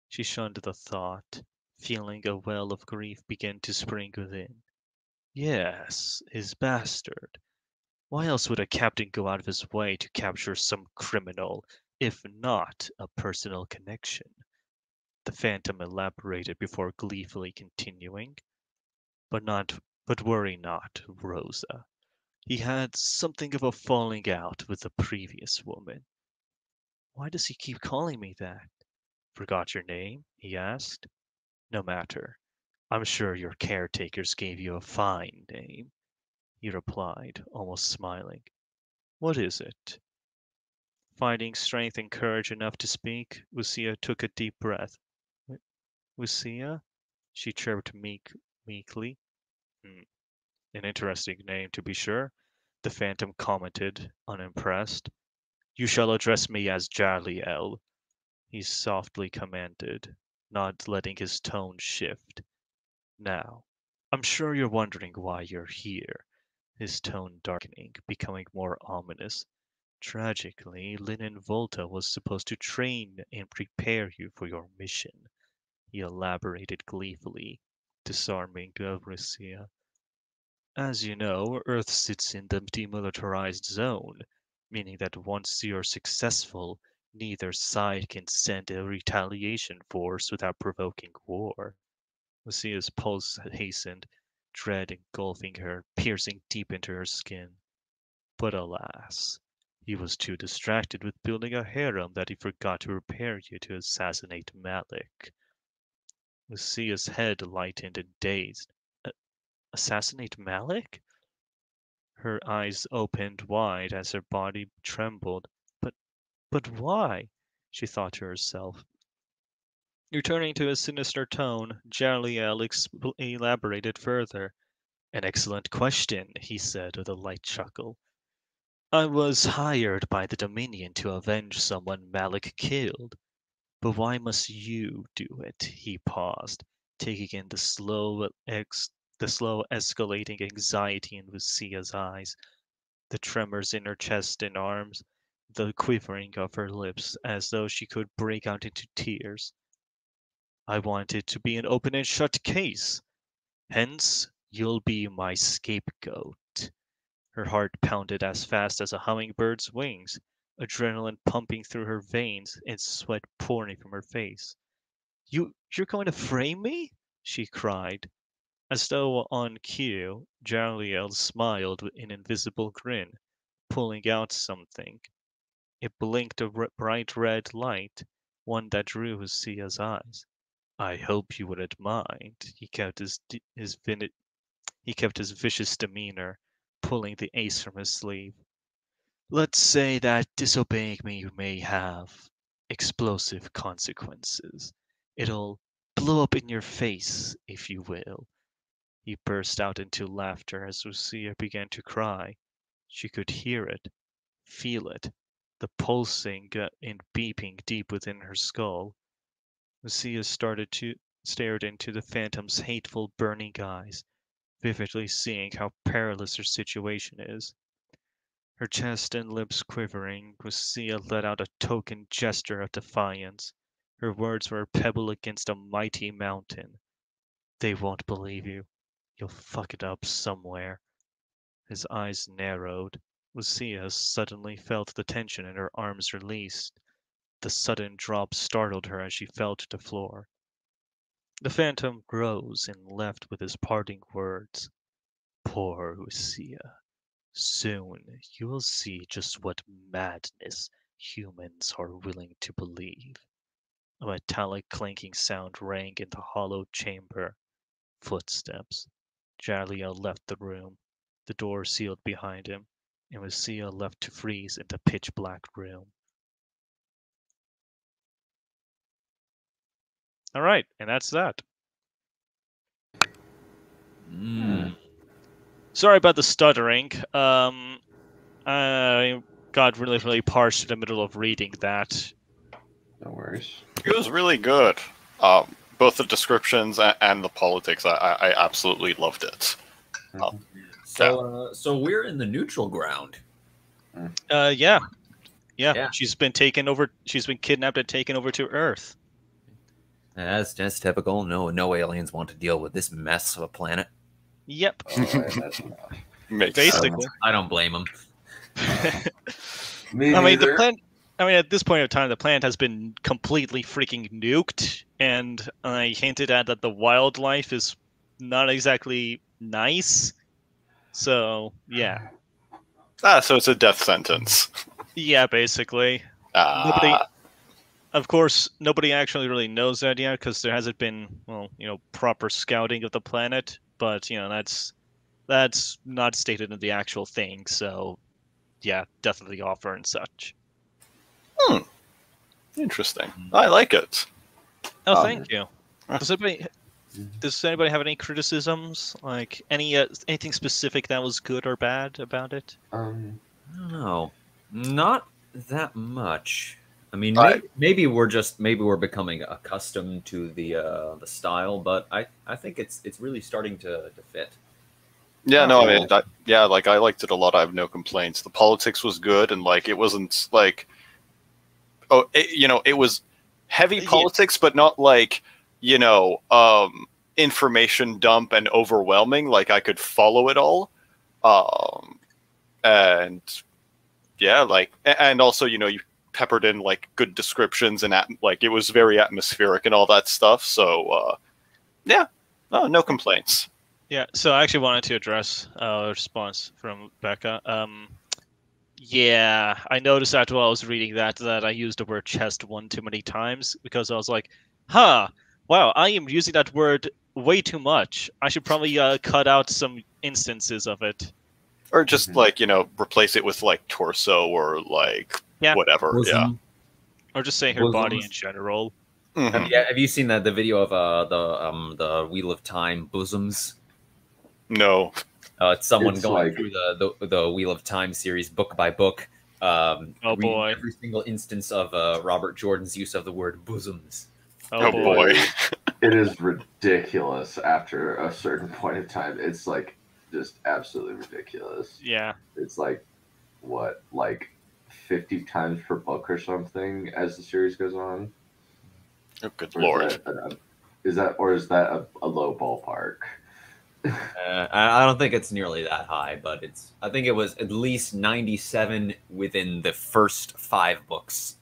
She shunned the thought, feeling a well of grief begin to spring within. Yes, his bastard. Why else would a captain go out of his way to capture some criminal, if not a personal connection? The phantom elaborated before gleefully continuing. But worry not, Rosa. He had something of a falling out with the previous woman. Why does he keep calling me that? Forgot your name? He asked. No matter. I'm sure your caretakers gave you a fine name, he replied, almost smiling. What is it? Finding strength and courage enough to speak, Lucia took a deep breath. Lucia? She chirped meekly. "Hmm, an interesting name, to be sure," the Phantom commented, unimpressed. You shall address me as Jaliel, he softly commanded, not letting his tone shift. Now, I'm sure you're wondering why you're here, his tone darkening, becoming more ominous. Tragically, Linen Volta was supposed to train and prepare you for your mission, he elaborated gleefully, disarming Lucia. As you know, Earth sits in the demilitarized zone, meaning that once you're successful, neither side can send a retaliation force without provoking war. Lucia's pulse hastened, dread engulfing her, piercing deep into her skin. But alas, he was too distracted with building a harem that he forgot to prepare you to assassinate Malik. Lucia's head lightened and dazed. Assassinate Malik? Her eyes opened wide as her body trembled. But but why? She thought to herself. Returning to his sinister tone, Jaliel elaborated further. An excellent question, he said with a light chuckle. I was hired by the Dominion to avenge someone Malik killed. But why must you do it? He paused, taking in the slow escalating anxiety in Lucia's eyes, the tremors in her chest and arms, the quivering of her lips as though she could break out into tears. I want it to be an open and shut case. Hence, you'll be my scapegoat. Her heart pounded as fast as a hummingbird's wings, adrenaline pumping through her veins and sweat pouring from her face. You're going to frame me? She cried. As though on cue, Jaliel smiled with an invisible grin, pulling out something. It blinked a bright red light, one that drew Lucia's eyes. I hope you wouldn't mind. He kept his vicious demeanor, pulling the ace from his sleeve. Let's say that disobeying me may have explosive consequences. It'll blow up in your face, if you will. He burst out into laughter as Lucia began to cry. She could hear it, feel it, the pulsing and beeping deep within her skull. Lucia stared into the Phantom's hateful, burning eyes, vividly seeing how perilous her situation is. Her chest and lips quivering, Lucia let out a token gesture of defiance. Her words were a pebble against a mighty mountain. They won't believe you. You'll fuck it up somewhere. His eyes narrowed. Lucia suddenly felt the tension in her arms released. The sudden drop startled her as she fell to the floor. The Phantom rose and left with his parting words. Poor Lucia. Soon you will see just what madness humans are willing to believe. A metallic clanking sound rang in the hollow chamber. Footsteps. Jaleo left the room. The door sealed behind him, and Lucia left to freeze in the pitch black room. All right, and that's that. Sorry about the stuttering. I got really parched in the middle of reading that. No worries. It was really good. Both the descriptions and the politics, I absolutely loved it. So we're in the neutral ground. Yeah. She's been taken over. She's been kidnapped and taken over to Earth. That's typical. No aliens want to deal with this mess of a planet. Yep. Makes Basically. sense. I don't blame them. Me I mean, neither. the planet. I mean, at this point of time, the planet has been completely freaking nuked, and I hinted at that the wildlife is not exactly nice. So yeah. So it's a death sentence. Yeah, basically. Of course, nobody actually really knows that yet because there hasn't been, well, proper scouting of the planet. But that's not stated in the actual thing. So, yeah, definitely offer and such. Interesting. I like it. Oh, Um, thank you. Does anybody have any criticisms? Like anything specific that was good or bad about it? Um, I don't know. Not that much. I mean, I- maybe we're becoming accustomed to the style, but I think it's really starting to fit. Yeah, Oh, no, I cool. mean, yeah, like I liked it a lot. I have no complaints. The politics was good, and like it wasn't like, it was heavy Yeah. politics, but not like, information dump and overwhelming. Like I could follow it all, and yeah, like, and also you peppered in like good descriptions and like it was very atmospheric and all that stuff. So yeah, no complaints. Yeah, so I actually wanted to address a response from Becca. Yeah, I noticed that while I was reading that I used the word chest one too many times because I was like, huh, wow, I am using that word way too much. I should probably cut out some instances of it. Or just Mhm. like, replace it with like torso or like Yeah. whatever. Bosom. Or just say her body in Bosoms. general. Yeah. Mhm. Have you seen the video of the Wheel of Time bosoms? No. It's someone It's going like- through the Wheel of Time series book by book, Oh, reading boy. every single instance of Robert Jordan's use of the word bosoms. Oh, boy. It is ridiculous after a certain point in time. It's like just absolutely ridiculous. Yeah. It's like what, like 50 times per book or something as the series goes on. Oh, good Or lord. is that a low ballpark? I don't think it's nearly that high, but I think it was at least 97 within the first 5 books,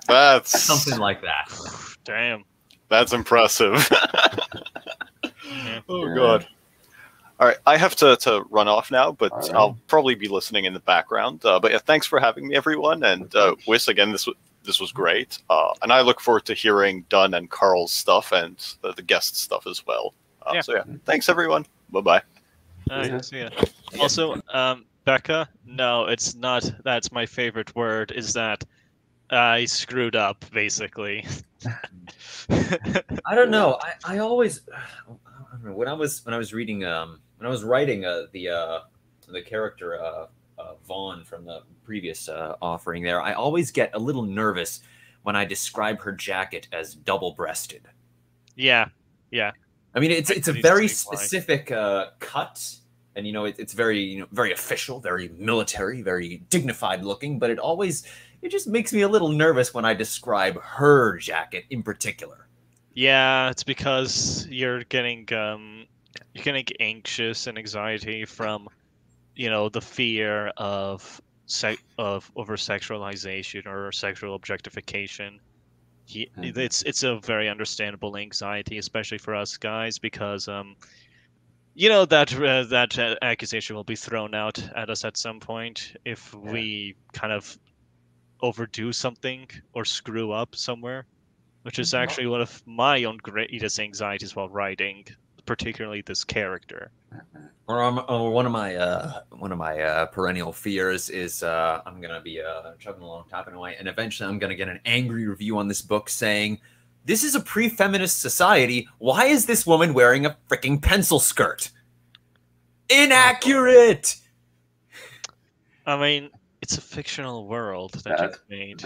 That's something like that. Damn. That's impressive. Yeah. Oh Yeah. god. All right, I have to run off now, but All right. I'll probably be listening in the background. But yeah, thanks for having me, everyone. And Wiss, again, this was great. And I look forward to hearing Dunn and Carl's stuff and the guest stuff as well. Yeah. So yeah, thanks everyone. Bye-bye. All right, Yeah. see ya. Also, Becca, no, it's not. That's my favorite word. Is that I screwed up, basically. I don't know. I always I don't know, when I was reading when I was writing the character Vaughn from the previous offering there, I always get a little nervous when I describe her jacket as double-breasted. Yeah. I mean, it's I a can very see why. specific cut, and it's very very official, very military, very dignified looking. But it just makes me a little nervous when I describe her jacket in particular. Yeah, it's because you're getting anxious and anxiety from, the fear of over sexualization or sexual objectification. Mhm. It's a very understandable anxiety, especially for us guys, because that accusation will be thrown out at us at some point if we kind of overdo something or screw up somewhere, which is actually one of my own greatest anxieties while writing, particularly this character. Or one of my perennial fears is I'm gonna be chugging along, tapping away, and eventually I'm gonna get an angry review on this book saying, "This is a pre-feminist society. Why is this woman wearing a freaking pencil skirt? Inaccurate." I mean, it's a fictional world that you've made.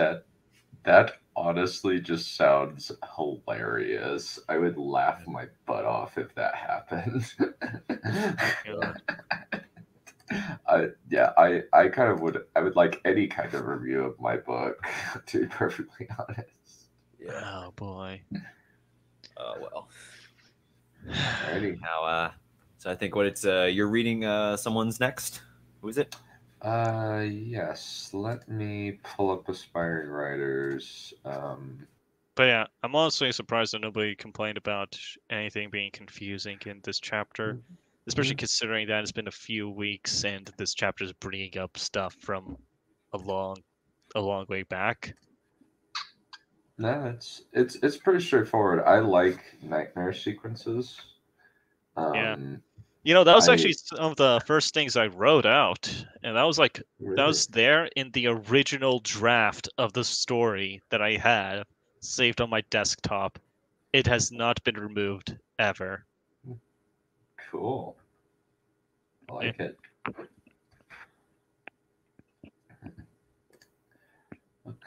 That honestly just sounds hilarious. I would laugh my butt off if that happened. God. I kind of would. I would like any kind of review of my book, to be perfectly honest. Oh boy. Well. Alrighty. Now, so I think you're reading someone's next. Who is it? Yes. Let me pull up aspiring writers. But yeah, I'm honestly surprised that nobody complained about anything being confusing in this chapter, especially considering that it's been a few weeks and this chapter is bringing up stuff from a long way back. No, it's pretty straightforward. I like nightmare sequences. Yeah. Um, That was I actually some of the first things I wrote out, and that was like that really was there in the original draft of the story that I had saved on my desktop. It has not been removed ever. cool. I Yeah. like it.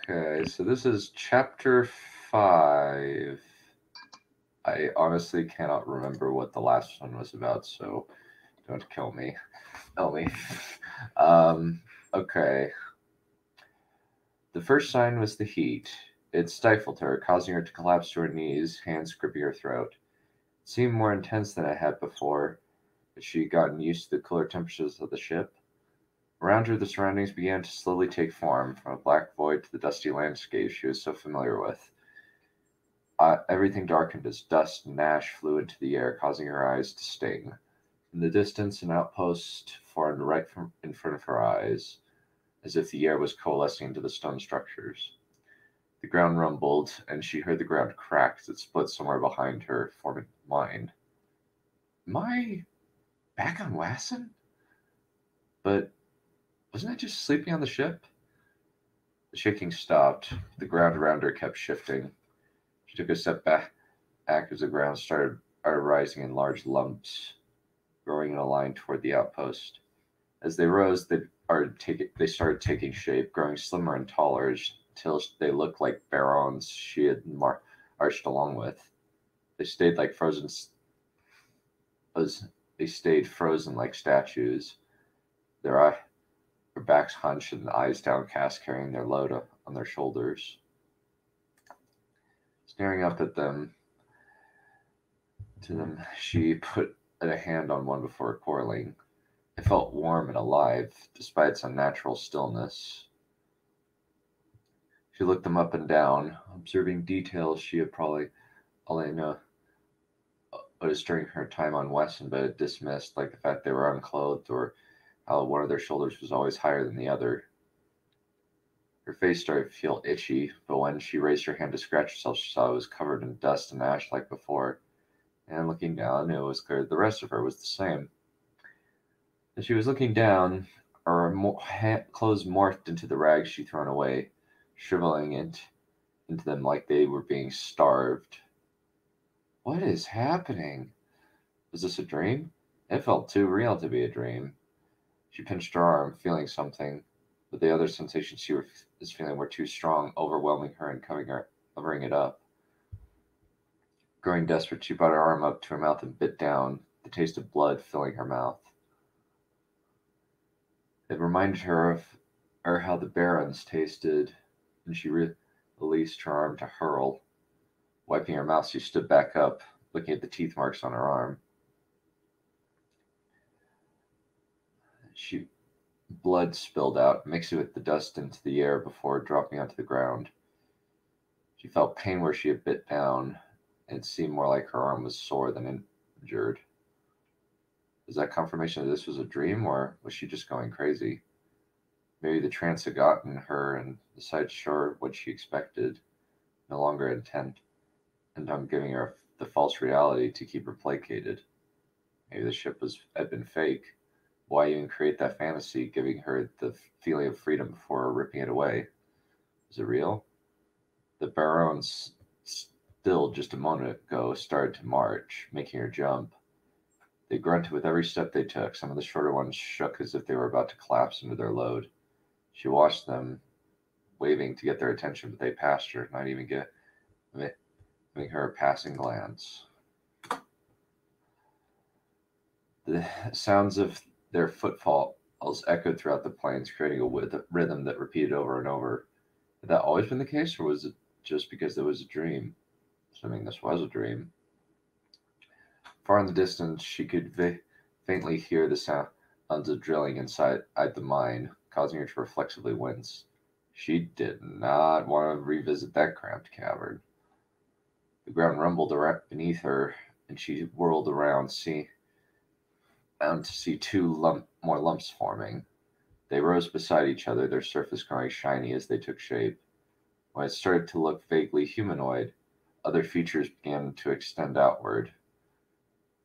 Okay, so this is chapter 5. I honestly cannot remember what the last one was about, so don't kill me. Tell me. Okay. The first sign was the heat. It stifled her, causing her to collapse to her knees, hands gripping her throat. It seemed more intense than it had before, as she had gotten used to the cooler temperatures of the ship. Around her, the surroundings began to slowly take form, from a black void to the dusty landscape she was so familiar with. Everything darkened as dust and ash flew into the air, causing her eyes to sting. In the distance, an outpost formed right in front of her eyes, as if the air was coalescing into the stone structures. The ground rumbled, and she heard the ground crack as it split somewhere behind her, forming mine. Am I back on Wasson? But wasn't I just sleeping on the ship? The shaking stopped. The ground around her kept shifting. She took a step back as the ground started rising in large lumps, growing in a line toward the outpost. As they rose, they started taking shape, growing slimmer and taller until they looked like barons she had marched along with. They stayed like frozen. As they stayed frozen like statues, their backs hunched and eyes downcast, carrying their load on their shoulders. Staring up at them, she put a hand on one before quarreling. It felt warm and alive, despite its unnatural stillness. She looked them up and down, observing details she had probably only noticed during her time on Weston, but had dismissed, like the fact they were unclothed or how one of their shoulders was always higher than the other. Her face started to feel itchy, but when she raised her hand to scratch herself, she saw it was covered in dust and ash like before. And looking down, it was clear the rest of her was the same. As she was looking down, her clothes morphed into the rags she'd thrown away, shriveling into them like they were being starved. What is happening? Was this a dream? It felt too real to be a dream. She pinched her arm, feeling something, but the other sensations she was feeling were too strong, overwhelming her and covering it up. Growing desperate, she brought her arm up to her mouth and bit down, the taste of blood filling her mouth. It reminded her of how the barons tasted, and she released her arm to hurl. Wiping her mouth, she stood back up, looking at the teeth marks on her arm. Blood spilled out, mixing with the dust into the air before dropping onto the ground. She felt pain where she had bit down, and it seemed more like her arm was sore than injured. Was that confirmation that this was a dream, or was she just going crazy? Maybe the trance had gotten her and decided sure what she expected, no longer intent on giving her the false reality to keep her placated. Maybe the ship had been fake. Why even create that fantasy, giving her the feeling of freedom before ripping it away? Was it real? The barons, still just a moment ago, started to march, making her jump. They grunted with every step they took. Some of the shorter ones shook as if they were about to collapse under their load. She watched them, waving to get their attention, but they passed her, not even giving her a passing glance. The sounds of their footfalls echoed throughout the plains, creating a rhythm that repeated over and over. Had that always been the case, or was it just because it was a dream? Assuming this was a dream. Far in the distance, she could faintly hear the sounds of drilling inside the mine, causing her to reflexively wince. She did not want to revisit that cramped cavern. The ground rumbled beneath her, and she whirled around, to see more lumps forming. They rose beside each other, their surface growing shiny as they took shape. When it started to look vaguely humanoid, other features began to extend outward.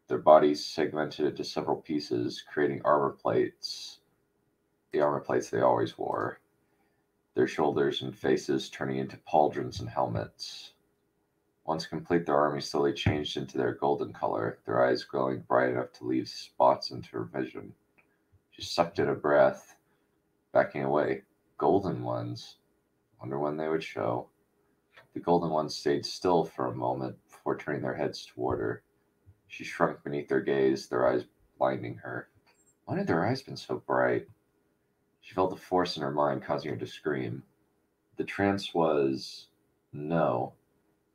Their bodies segmented into several pieces, creating armor plates, the armor plates they always wore, their shoulders and faces turning into pauldrons and helmets. Once complete, their army slowly changed into their golden color, their eyes glowing bright enough to leave spots into her vision. She sucked in a breath, backing away. Golden ones. Wonder when they would show. The golden ones stayed still for a moment before turning their heads toward her. She shrunk beneath their gaze, their eyes blinding her. Why had their eyes been so bright? She felt the force in her mind causing her to scream. The trance was no.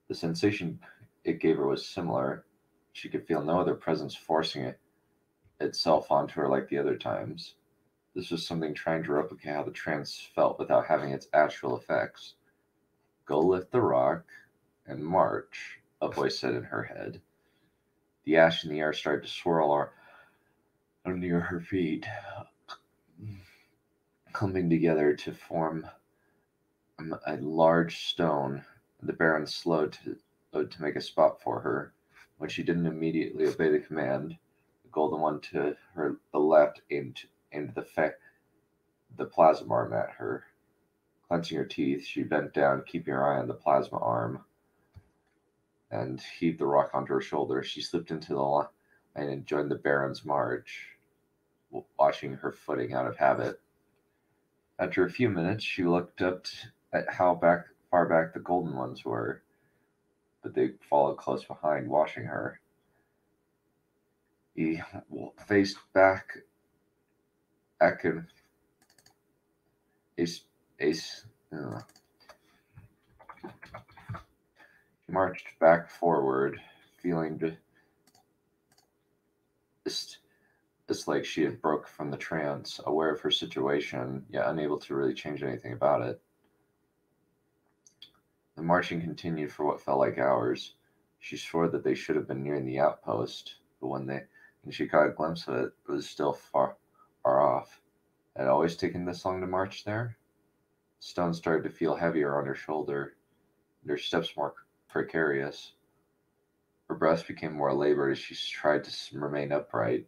The sensation it gave her was similar. She could feel no other presence forcing itself onto her like the other times. This was something trying to replicate how the trance felt without having its actual effects. Go lift the rock and march, a voice said in her head. The ash in the air started to swirl near her feet, clumping together to form a large stone. The Baron slowed to make a spot for her. When she didn't immediately obey the command, the golden one to the left aimed the plasma arm at her. Clenching her teeth, she bent down, keeping her eye on the plasma arm, and heaved the rock onto her shoulder. She slipped into the line and joined the Baron's march, watching her footing out of habit. After a few minutes, she looked up at how far back the golden ones were, but they followed close behind, watching her. He faced back. He marched back forward, feeling just like she had broke from the trance, aware of her situation, yet unable to really change anything about it. The marching continued for what felt like hours. She swore that they should have been nearing the outpost, but when she caught a glimpse of it, it was still far off. Had it always taken this long to march there? The stone started to feel heavier on her shoulder, and her steps more precarious. Her breath became more labored as she tried to remain upright,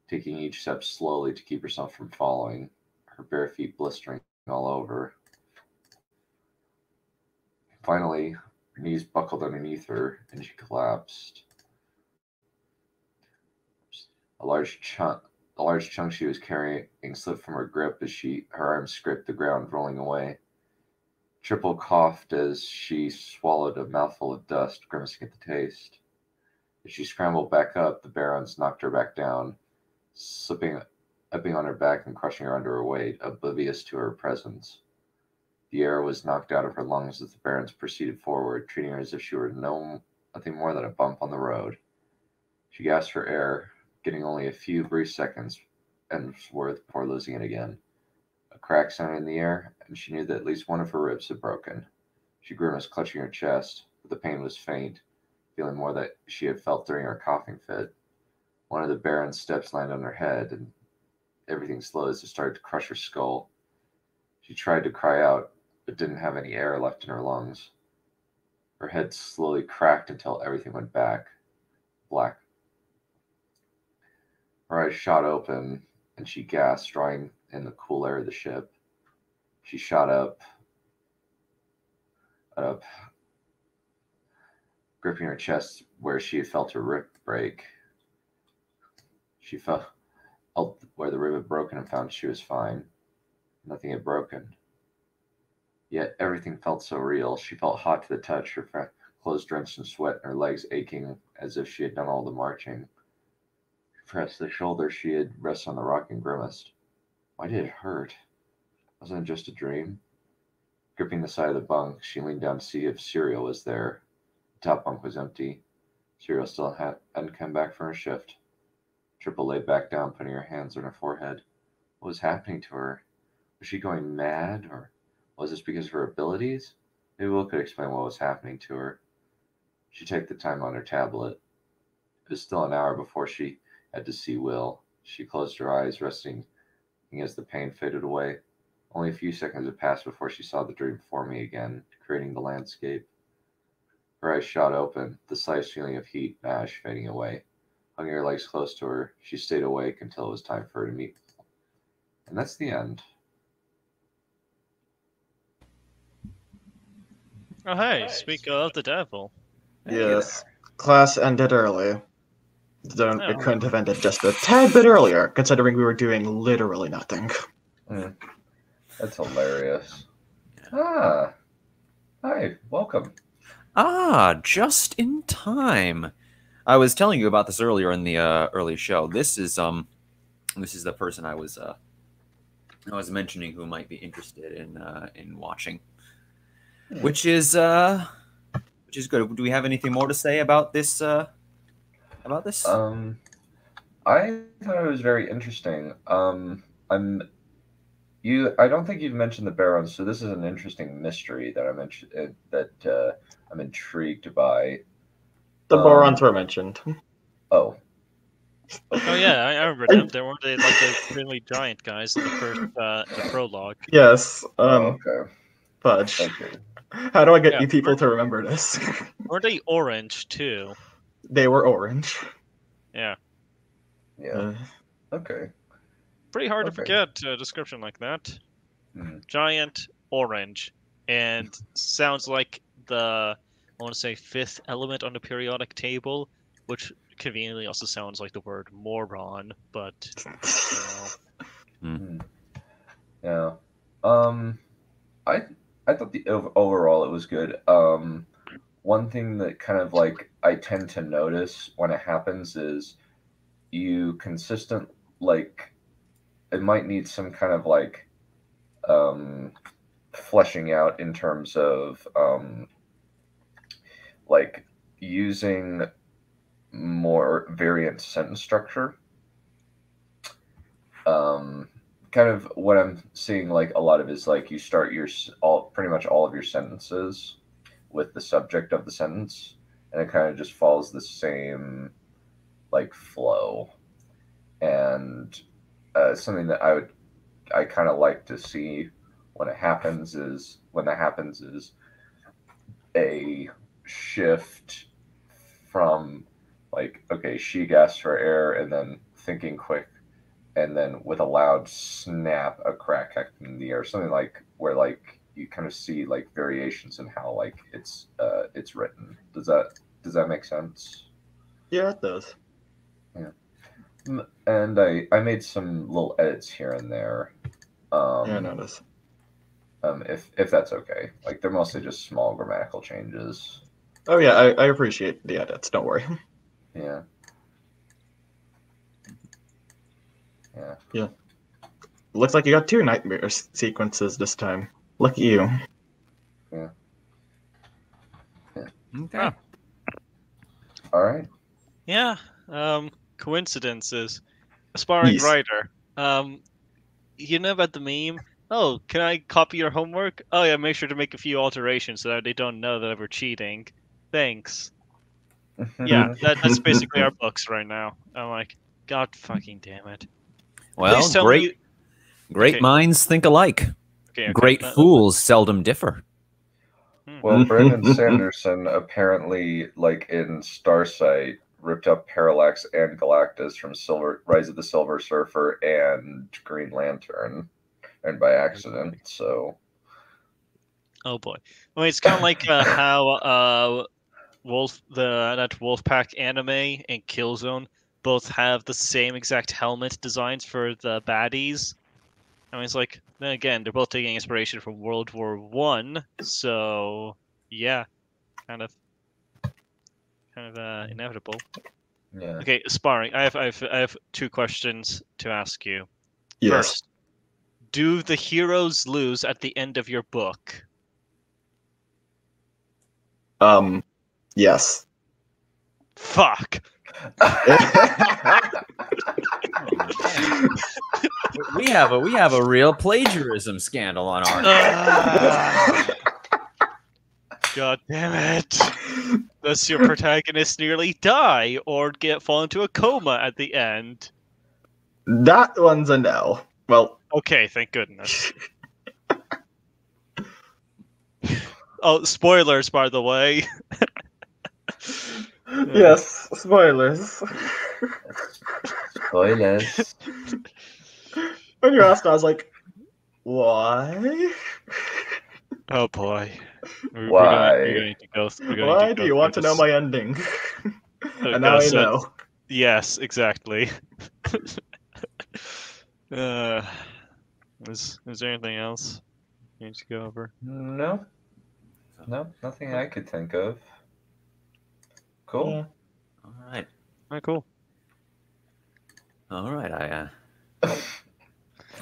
taking each step slowly to keep herself from falling, her bare feet blistering all over. Finally, her knees buckled underneath her, and she collapsed. A large chunk she was carrying slipped from her grip as her arms scraped the ground, rolling away. Triple coughed as she swallowed a mouthful of dust, grimacing at the taste. As she scrambled back up, the Barons knocked her back down, slipping on her back and crushing her under her weight, oblivious to her presence. The air was knocked out of her lungs as the Barons proceeded forward, treating her as if she were nothing more than a bump on the road. She gasped for air, getting only a few brief seconds and worth before losing it again. A crack sounded in the air, and she knew that at least one of her ribs had broken. She grimaced, clutching her chest, but the pain was faint, feeling more that she had felt during her coughing fit. One of the Baron's steps landed on her head, and everything slowed as it started to crush her skull. She tried to cry out, but didn't have any air left in her lungs. Her head slowly cracked until everything went black. Her eyes shot open, and she gasped, drawing in the cool air of the ship. She shot up, gripping her chest where she had felt her rib break. She felt where the rib had broken and found she was fine. Nothing had broken. Yet everything felt so real. She felt hot to the touch, her clothes drenched in sweat, and her legs aching as if she had done all the marching. She pressed the shoulder she had rested on the rock and grimaced. Why did it hurt? Wasn't it just a dream? Gripping the side of the bunk, she leaned down to see if Serial was there. The top bunk was empty. Serial still hadn't come back from her shift. Triple lay back down, putting her hands on her forehead. What was happening to her? Was she going mad, or was this because of her abilities? Maybe Will could explain what was happening to her. She took the time on her tablet. It was still an hour before she had to see Will. She closed her eyes, resting as the pain faded away. Only a few seconds had passed before she saw the dream before me again, creating the landscape. Her eyes shot open, the slightest feeling of heat and ash fading away. Hugging her legs close to her, she stayed awake until it was time for her to meet. And that's the end. Oh, hey, speak of the devil. Yes. Class ended early. Oh. It couldn't have ended just a tad bit earlier, considering we were doing literally nothing. That's hilarious. Ah. Hi, welcome. Ah, just in time. I was telling you about this earlier in the early show. This is the person I was mentioning who might be interested in watching. Which is good. Do we have anything more to say about this? I thought it was very interesting. I don't think you've mentioned the Barons, so this is an interesting mystery that I'm intrigued by. The Borons were mentioned. Oh. Oh yeah, I remember them. They were like the extremely giant guys in the first the prologue. Yes. Okay. Fudge. Okay. How do I get you people to remember this? Weren't they orange too? They were orange. Yeah. Yeah. Okay. Pretty hard to forget a description like that. Giant orange, and sounds like I want to say fifth element on the periodic table, which conveniently also sounds like the word moron, but Yeah. I thought overall it was good. One thing that kind of like I tend to notice when it happens is you consistent like it might need some kind of like fleshing out in terms of like using more variant sentence structure. Kind of what I'm seeing like a lot of is like you start pretty much all of your sentences with the subject of the sentence, and it kind of just follows the same like flow. And something that I kind of like to see when that happens is a shift from like, okay, she gasps for air, and then thinking quick, and then with a loud snap, a crack in the air, something like where like you kind of see like variations in how like it's written. Does that make sense? Yeah, it does. Yeah. And I made some little edits here and there. Yeah, I noticed. If that's okay. Like they're mostly just small grammatical changes. Oh yeah, I appreciate the edits. Don't worry. Yeah. Yeah. Looks like you got 2 nightmare sequences this time. Lucky you. Yeah. Okay. Oh. All right. Yeah. Coincidences. Aspiring Yes. writer. You know about the meme? Oh, can I copy your homework? Oh yeah, make sure to make a few alterations so that they don't know that we're cheating. Thanks. Yeah, that's basically our books right now. I'm like, God fucking damn it. Well, Please tell great me... Great minds think alike. Okay. Great fools seldom differ. Well, Brandon Sanderson apparently, like in Starsight, ripped up Parallax and Galactus from Rise of the Silver Surfer and Green Lantern, and by accident. So. Oh boy. Well, it's kind of like how that Wolfpack anime and Killzone both have the same exact helmet designs for the baddies. I mean, it's like, then again, they're both taking inspiration from World War One, so yeah, kind of inevitable. Yeah. Okay, sparring. I have 2 questions to ask you. Yes. First, do the heroes lose at the end of your book? Yes. Fuck. We have a real plagiarism scandal on our God damn it. Does your protagonist nearly die or fall into a coma at the end? That one's a no. Well, Okay, thank goodness. Oh, spoilers, by the way. Yes, spoilers. Spoilers. When you asked, I was like, why? Oh boy. Why? We're going to go. We're going Why to do go you want to through know this. my ending? And now Gus I said- know. Yes, exactly. uh, is there anything else you need to go over? No. No, nothing I could think of. Cool. Yeah. All right. Oh, cool. All right.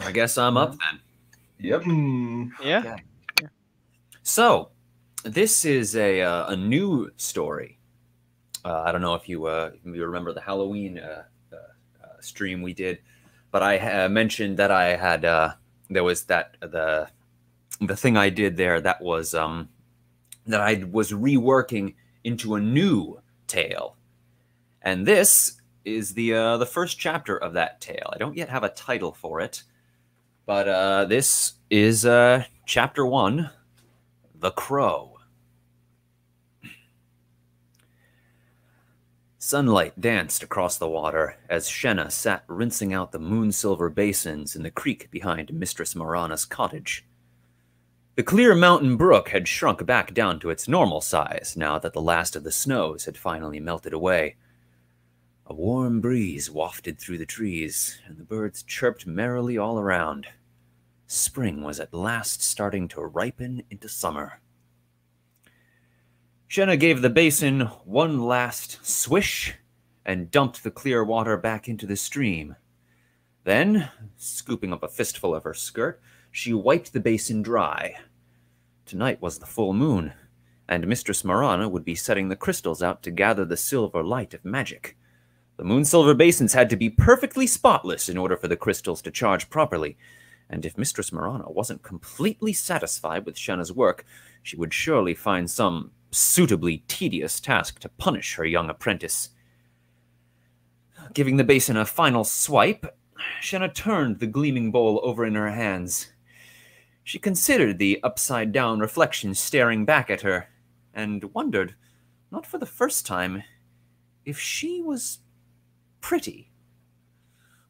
I guess I'm up then. Yep. Yeah. Okay. So, this is a new story. I don't know if you remember the Halloween stream we did, but I mentioned that I had there was that the thing I did there that was that I was reworking into a new tale, and this is the first chapter of that tale. I don't yet have a title for it, but this is chapter 1, The Crow. Sunlight danced across the water as Shenna sat rinsing out the moon-silver basins in the creek behind Mistress Marana's cottage. The clear mountain brook had shrunk back down to its normal size now that the last of the snows had finally melted away. A warm breeze wafted through the trees, and the birds chirped merrily all around. Spring was at last starting to ripen into summer. Shenna gave the basin one last swish and dumped the clear water back into the stream. Then, scooping up a fistful of her skirt, she wiped the basin dry. Tonight was the full moon, and Mistress Marana would be setting the crystals out to gather the silver light of magic. The moon-silver basins had to be perfectly spotless in order for the crystals to charge properly, and if Mistress Marana wasn't completely satisfied with Shenna's work, she would surely find some suitably tedious task to punish her young apprentice. Giving the basin a final swipe, Shenna turned the gleaming bowl over in her hands. She considered the upside-down reflection staring back at her, and wondered, not for the first time, if she was pretty.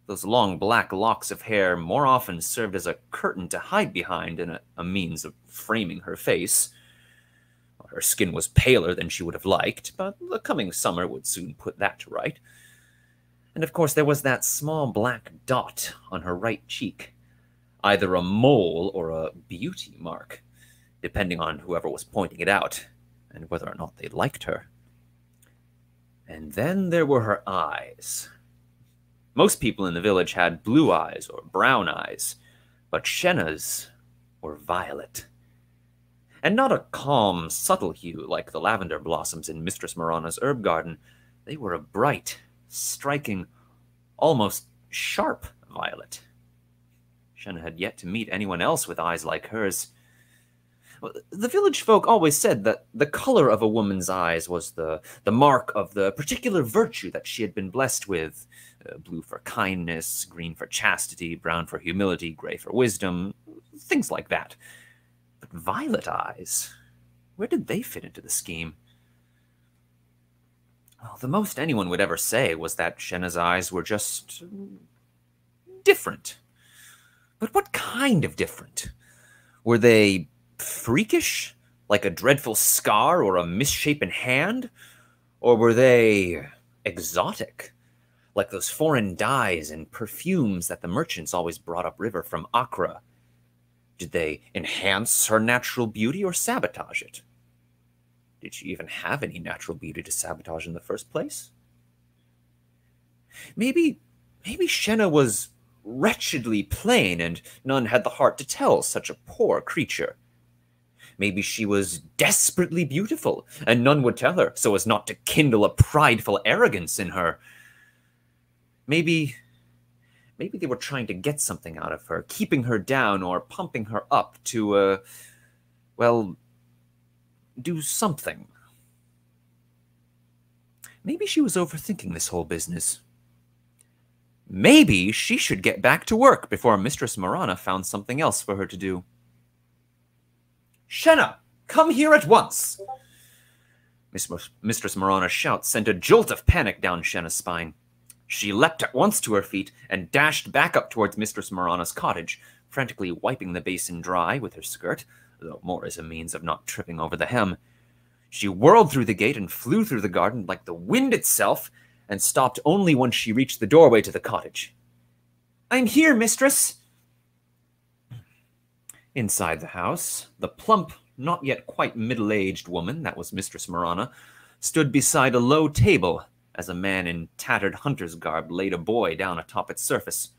Those long black locks of hair more often served as a curtain to hide behind and a means of framing her face. Her skin was paler than she would have liked, but the coming summer would soon put that to right. And of course there was that small black dot on her right cheek, either a mole or a beauty mark, depending on whoever was pointing it out, and whether or not they liked her. And then there were her eyes. Most people in the village had blue eyes or brown eyes, but Shenna's were violet. And not a calm, subtle hue like the lavender blossoms in Mistress Marana's herb garden. They were a bright, striking, almost sharp violet. Shenna had yet to meet anyone else with eyes like hers. The village folk always said that the color of a woman's eyes was the mark of the particular virtue that she had been blessed with. Blue for kindness, green for chastity, brown for humility, gray for wisdom, things like that. But violet eyes, where did they fit into the scheme? Well, the most anyone would ever say was that Shenna's eyes were just different. But what kind of different? Were they freakish, like a dreadful scar or a misshapen hand? Or were they exotic, like those foreign dyes and perfumes that the merchants always brought upriver from Accra? Did they enhance her natural beauty or sabotage it? Did she even have any natural beauty to sabotage in the first place? Maybe Shenna was wretchedly plain and none had the heart to tell such a poor creature. Maybe she was desperately beautiful and none would tell her so as not to kindle a prideful arrogance in her. Maybe they were trying to get something out of her, keeping her down or pumping her up to, well, do something. Maybe she was overthinking this whole business. Maybe she should get back to work before Mistress Marana found something else for her to do. Shenna! Come here at once! Mistress Marana's shout sent a jolt of panic down Shenna's spine. She leapt at once to her feet and dashed back up towards Mistress Marana's cottage, frantically wiping the basin dry with her skirt, though more as a means of not tripping over the hem. She whirled through the gate and flew through the garden like the wind itself, and stopped only once she reached the doorway to the cottage. "I'm here, mistress!" Inside the house, the plump, not yet quite middle-aged woman, that was Mistress Marana, stood beside a low table as a man in tattered hunter's garb laid a boy down atop its surface.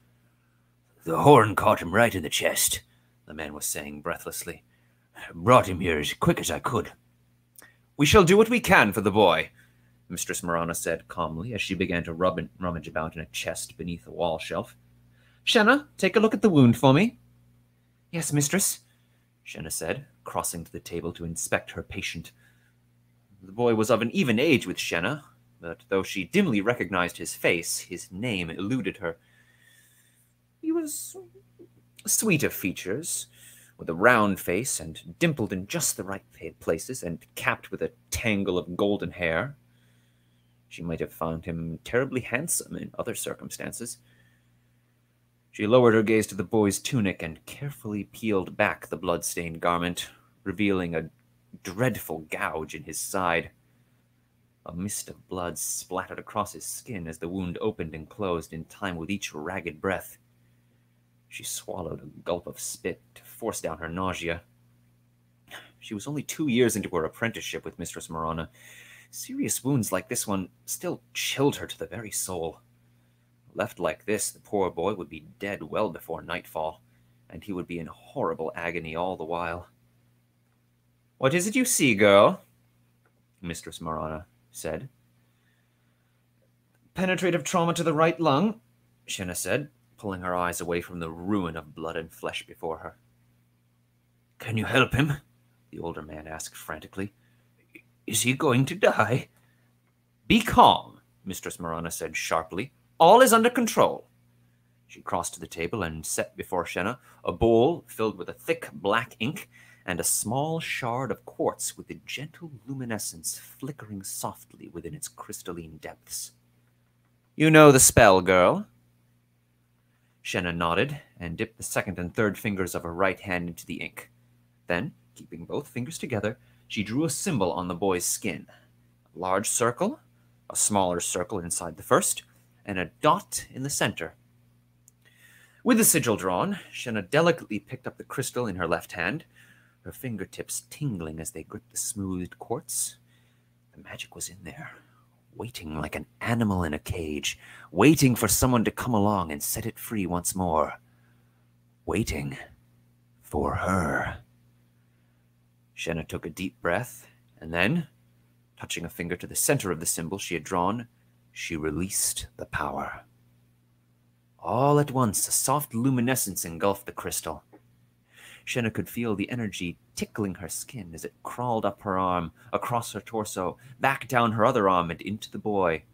"The horn caught him right in the chest," the man was saying breathlessly. "Brought him here as quick as I could." "We shall do what we can for the boy," Mistress Marana said calmly as she began to rummage about in a chest beneath a wall shelf. "Shenna, take a look at the wound for me." "Yes, mistress," Shenna said, crossing to the table to inspect her patient. The boy was of an even age with Shenna, but though she dimly recognized his face, his name eluded her. He was sweet of features, with a round face and dimpled in just the right places and capped with a tangle of golden hair. She might have found him terribly handsome in other circumstances. She lowered her gaze to the boy's tunic and carefully peeled back the blood-stained garment, revealing a dreadful gouge in his side. A mist of blood splattered across his skin as the wound opened and closed in time with each ragged breath. She swallowed a gulp of spit to force down her nausea. She was only 2 years into her apprenticeship with Mistress Marana. Serious wounds like this one still chilled her to the very soul. Left like this, the poor boy would be dead well before nightfall, and he would be in horrible agony all the while. "What is it you see, girl?" Mistress Marana said. "Penetrative trauma to the right lung," Shenna said, pulling her eyes away from the ruin of blood and flesh before her. "Can you help him?" the older man asked frantically. "Is he going to die?" "Be calm," Mistress Marana said sharply. "All is under control." She crossed to the table and set before Shenna a bowl filled with a thick black ink and a small shard of quartz with a gentle luminescence flickering softly within its crystalline depths. "You know the spell, girl?" Shenna nodded and dipped the second and third fingers of her right hand into the ink. Then, keeping both fingers together, she drew a symbol on the boy's skin. A large circle, a smaller circle inside the first, and a dot in the center. With the sigil drawn, Shenna delicately picked up the crystal in her left hand, her fingertips tingling as they gripped the smoothed quartz. The magic was in there, waiting like an animal in a cage, waiting for someone to come along and set it free once more. Waiting for her. Shenna took a deep breath, and then, touching a finger to the center of the symbol she had drawn, she released the power. All at once, a soft luminescence engulfed the crystal. Shenna could feel the energy tickling her skin as it crawled up her arm, across her torso, back down her other arm, and into the boy.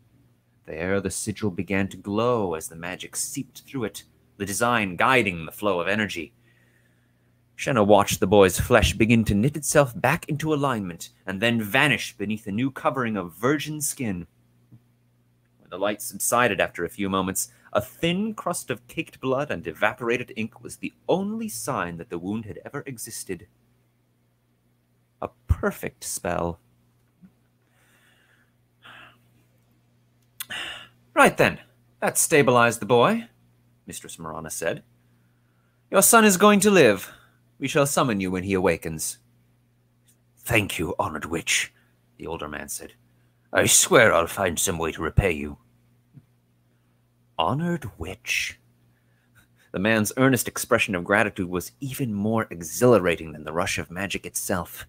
There, the sigil began to glow as the magic seeped through it, the design guiding the flow of energy. Shenna watched the boy's flesh begin to knit itself back into alignment, and then vanish beneath a new covering of virgin skin. When the light subsided after a few moments, a thin crust of caked blood and evaporated ink was the only sign that the wound had ever existed. A perfect spell. "Right then, that stabilized the boy," Mistress Marana said. "Your son is going to live. We shall summon you when he awakens." "Thank you, honored witch," the older man said. "I swear I'll find some way to repay you." Honored witch. The man's earnest expression of gratitude was even more exhilarating than the rush of magic itself.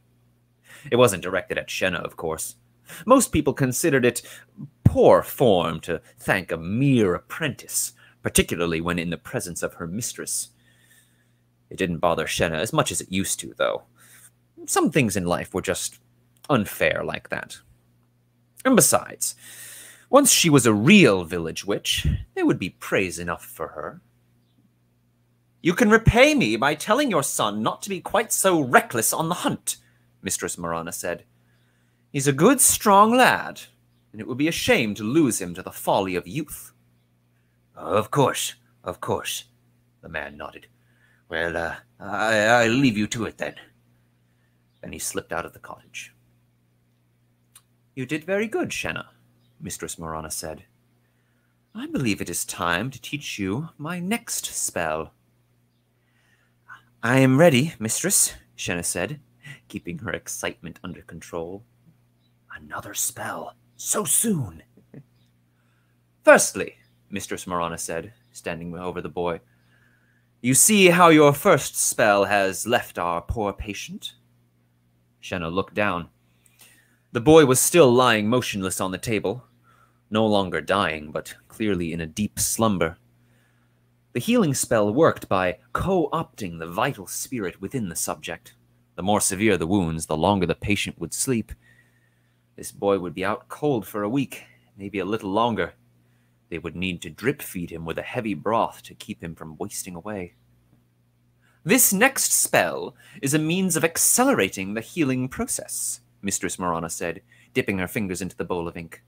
It wasn't directed at Shenna, of course. Most people considered it poor form to thank a mere apprentice, particularly when in the presence of her mistress. It didn't bother Shenna as much as it used to, though. Some things in life were just unfair like that. And besides, once she was a real village witch, there would be praise enough for her. "You can repay me by telling your son not to be quite so reckless on the hunt," Mistress Marana said. He's a good, strong lad, and it would be a shame to lose him to the folly of youth. Of course, the man nodded. Well, I'll leave you to it then. And he slipped out of the cottage. You did very good, Shenna, Mistress Marana said. I believe it is time to teach you my next spell. I am ready, mistress, Shenna said, keeping her excitement under control. Another spell, so soon. Firstly, Mistress Marana said, standing over the boy, you see how your first spell has left our poor patient? Shenna looked down. The boy was still lying motionless on the table, no longer dying, but clearly in a deep slumber. The healing spell worked by co-opting the vital spirit within the subject. The more severe the wounds, the longer the patient would sleep. This boy would be out cold for a week, maybe a little longer. They would need to drip feed him with a heavy broth to keep him from wasting away. This next spell is a means of accelerating the healing process, Mistress Marana said, dipping her fingers into the bowl of ink.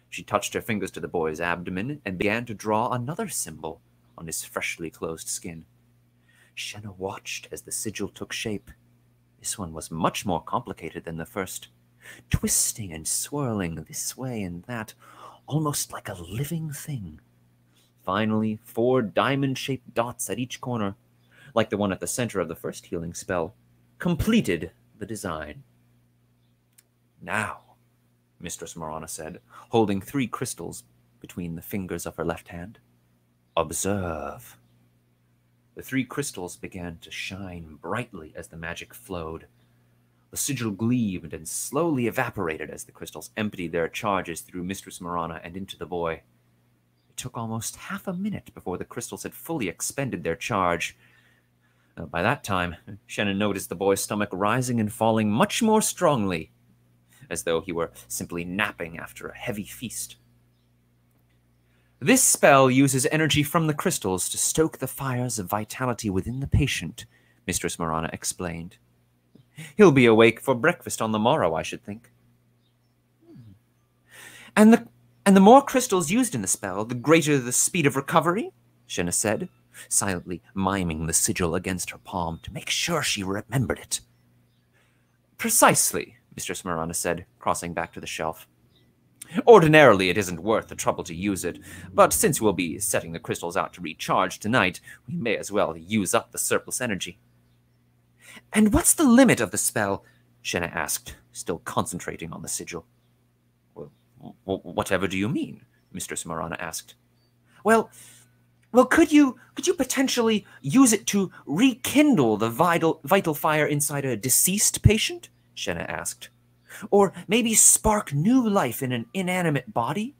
She touched her fingers to the boy's abdomen and began to draw another symbol on his freshly closed skin. Shenna watched as the sigil took shape. This one was much more complicated than the first, twisting and swirling this way and that, almost like a living thing. Finally, 4 diamond-shaped dots at each corner, like the one at the center of the first healing spell, completed the design. Now, Mistress Marana said, holding 3 crystals between the fingers of her left hand, observe. The 3 crystals began to shine brightly as the magic flowed. The sigil gleamed and slowly evaporated as the crystals emptied their charges through Mistress Marana and into the boy. It took almost half a minute before the crystals had fully expended their charge. By that time, Shenna noticed the boy's stomach rising and falling much more strongly, as though he were simply napping after a heavy feast. This spell uses energy from the crystals to stoke the fires of vitality within the patient, Mistress Marana explained. He'll be awake for breakfast on the morrow, I should think. And the more crystals used in the spell, the greater the speed of recovery, Shenna said, silently miming the sigil against her palm to make sure she remembered it. Precisely, Mistress Marana said, crossing back to the shelf. Ordinarily, it isn't worth the trouble to use it, but since we'll be setting the crystals out to recharge tonight, we may as well use up the surplus energy. And what's the limit of the spell? Shenna asked, still concentrating on the sigil. Well, whatever do you mean? Mistress Marana asked. Well, could you potentially use it to rekindle the vital fire inside a deceased patient? Shenna asked. Or maybe spark new life in an inanimate body?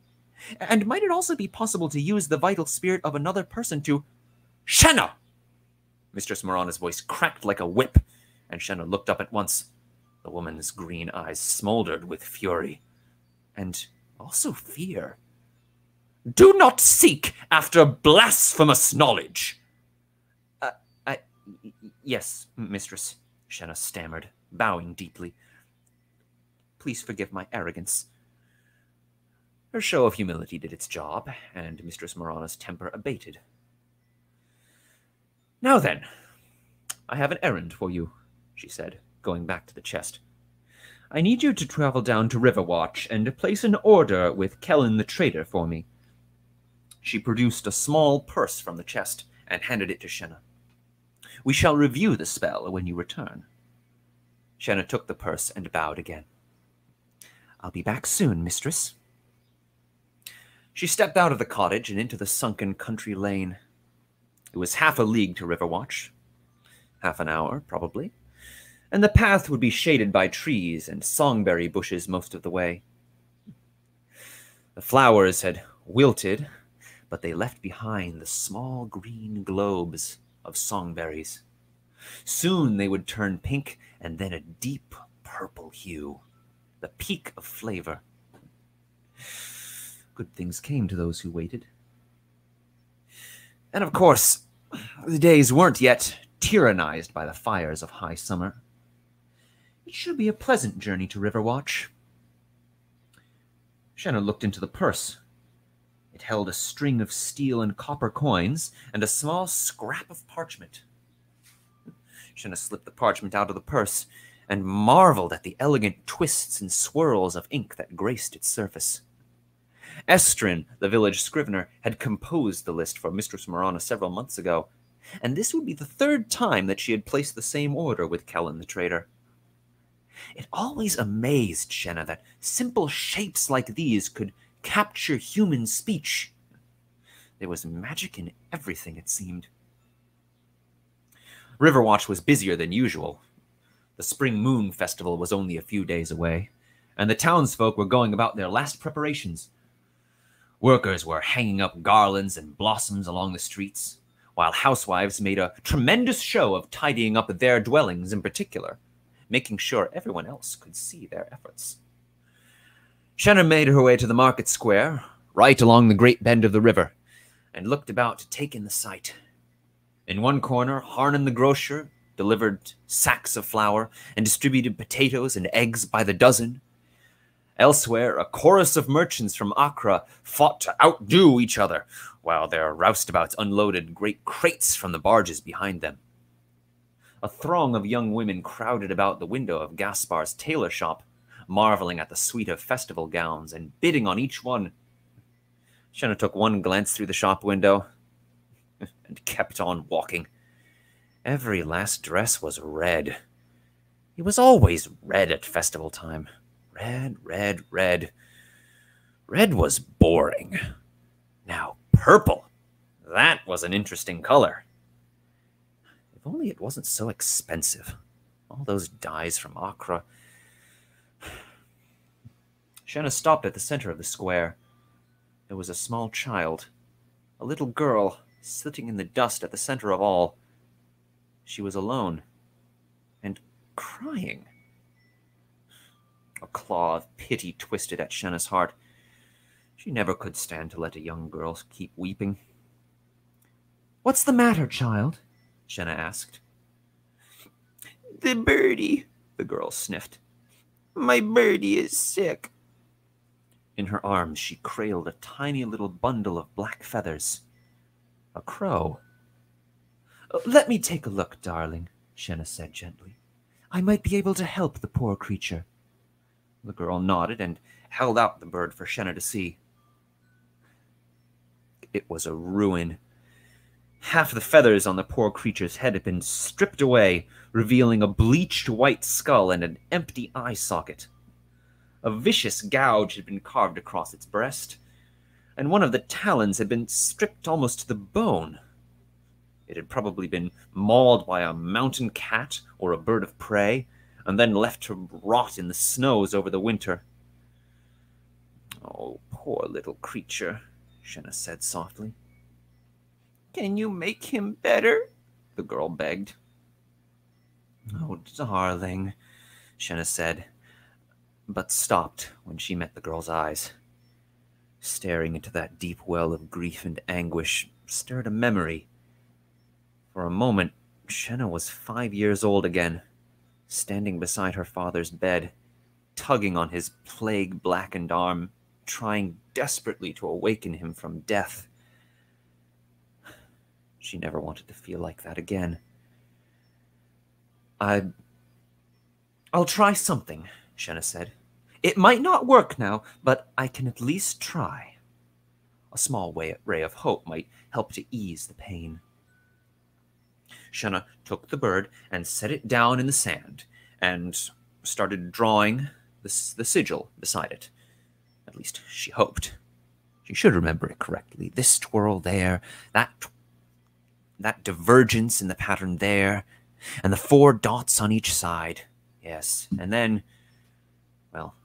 And might it also be possible to use the vital spirit of another person to... Shenna! Mistress Marana's voice cracked like a whip, and Shenna looked up at once. The woman's green eyes smoldered with fury, and also fear. Do not seek after blasphemous knowledge! Yes, mistress, Shenna stammered, bowing deeply. Please forgive my arrogance. Her show of humility did its job, and Mistress Marana's temper abated. Now then, I have an errand for you, she said, going back to the chest. I need you to travel down to Riverwatch and place an order with Kellen the trader for me. She produced a small purse from the chest and handed it to Shenna. We shall review the spell when you return. Shenna took the purse and bowed again. I'll be back soon, mistress. She stepped out of the cottage and into the sunken country lane. It was half a league to Riverwatch. Half an hour, probably. And the path would be shaded by trees and songberry bushes most of the way. The flowers had wilted, but they left behind the small green globes of songberries. Soon they would turn pink and then a deep purple hue, the peak of flavor. Good things came to those who waited. And of course, the days weren't yet tyrannized by the fires of high summer. It should be a pleasant journey to Riverwatch. Shenna looked into the purse. It held a string of steel and copper coins and a small scrap of parchment. Shenna slipped the parchment out of the purse and marveled at the elegant twists and swirls of ink that graced its surface. Estrin, the village scrivener, had composed the list for Mistress Morana several months ago, and this would be the third time that she had placed the same order with Kellen the trader. It always amazed Shenna that simple shapes like these could capture human speech. There was magic in everything, it seemed. Riverwatch was busier than usual. The Spring Moon Festival was only a few days away, and the townsfolk were going about their last preparations. Workers were hanging up garlands and blossoms along the streets, while housewives made a tremendous show of tidying up their dwellings in particular, making sure everyone else could see their efforts. Shenna made her way to the market square, right along the great bend of the river, and looked about to take in the sight. In one corner, Harnan the grocer delivered sacks of flour and distributed potatoes and eggs by the dozen. Elsewhere, a chorus of merchants from Accra fought to outdo each other, while their roustabouts unloaded great crates from the barges behind them. A throng of young women crowded about the window of Gaspar's tailor shop, marveling at the suite of festival gowns and bidding on each one. Shenna took one glance through the shop window and kept on walking. Every last dress was red. It was always red at festival time. Red, red, red. Red was boring. Now, purple. That was an interesting color. If only it wasn't so expensive. All those dyes from Accra. Shenna stopped at the center of the square. There was a small child, a little girl, sitting in the dust at the center of all. She was alone and crying. A claw of pity twisted at Shenna's heart. She never could stand to let a young girl keep weeping. "What's the matter, child?" Shenna asked. "The birdie," the girl sniffed. "My birdie is sick." In her arms, she cradled a tiny little bundle of black feathers. A crow. "Let me take a look, darling," Shenna said gently. "I might be able to help the poor creature." The girl nodded and held out the bird for Shenna to see. It was a ruin. Half the feathers on the poor creature's head had been stripped away, revealing a bleached white skull and an empty eye socket. A vicious gouge had been carved across its breast, and one of the talons had been stripped almost to the bone. It had probably been mauled by a mountain cat or a bird of prey, and then left to rot in the snows over the winter. "Oh, poor little creature," Shenna said softly. "Can you make him better?" the girl begged. "Oh, darling," Shenna said, but stopped when she met the girl's eyes. Staring into that deep well of grief and anguish stirred a memory. For a moment, Shenna was 5 years old again, standing beside her father's bed, tugging on his plague-blackened arm, trying desperately to awaken him from death. She never wanted to feel like that again. I'll try something," Shenna said. "It might not work now, but I can at least try. A small ray of hope might help to ease the pain." Shenna took the bird and set it down in the sand, and started drawing the sigil beside it. At least she hoped. She should remember it correctly. This twirl there, that divergence in the pattern there, and the 4 dots on each side. Yes, and then, well,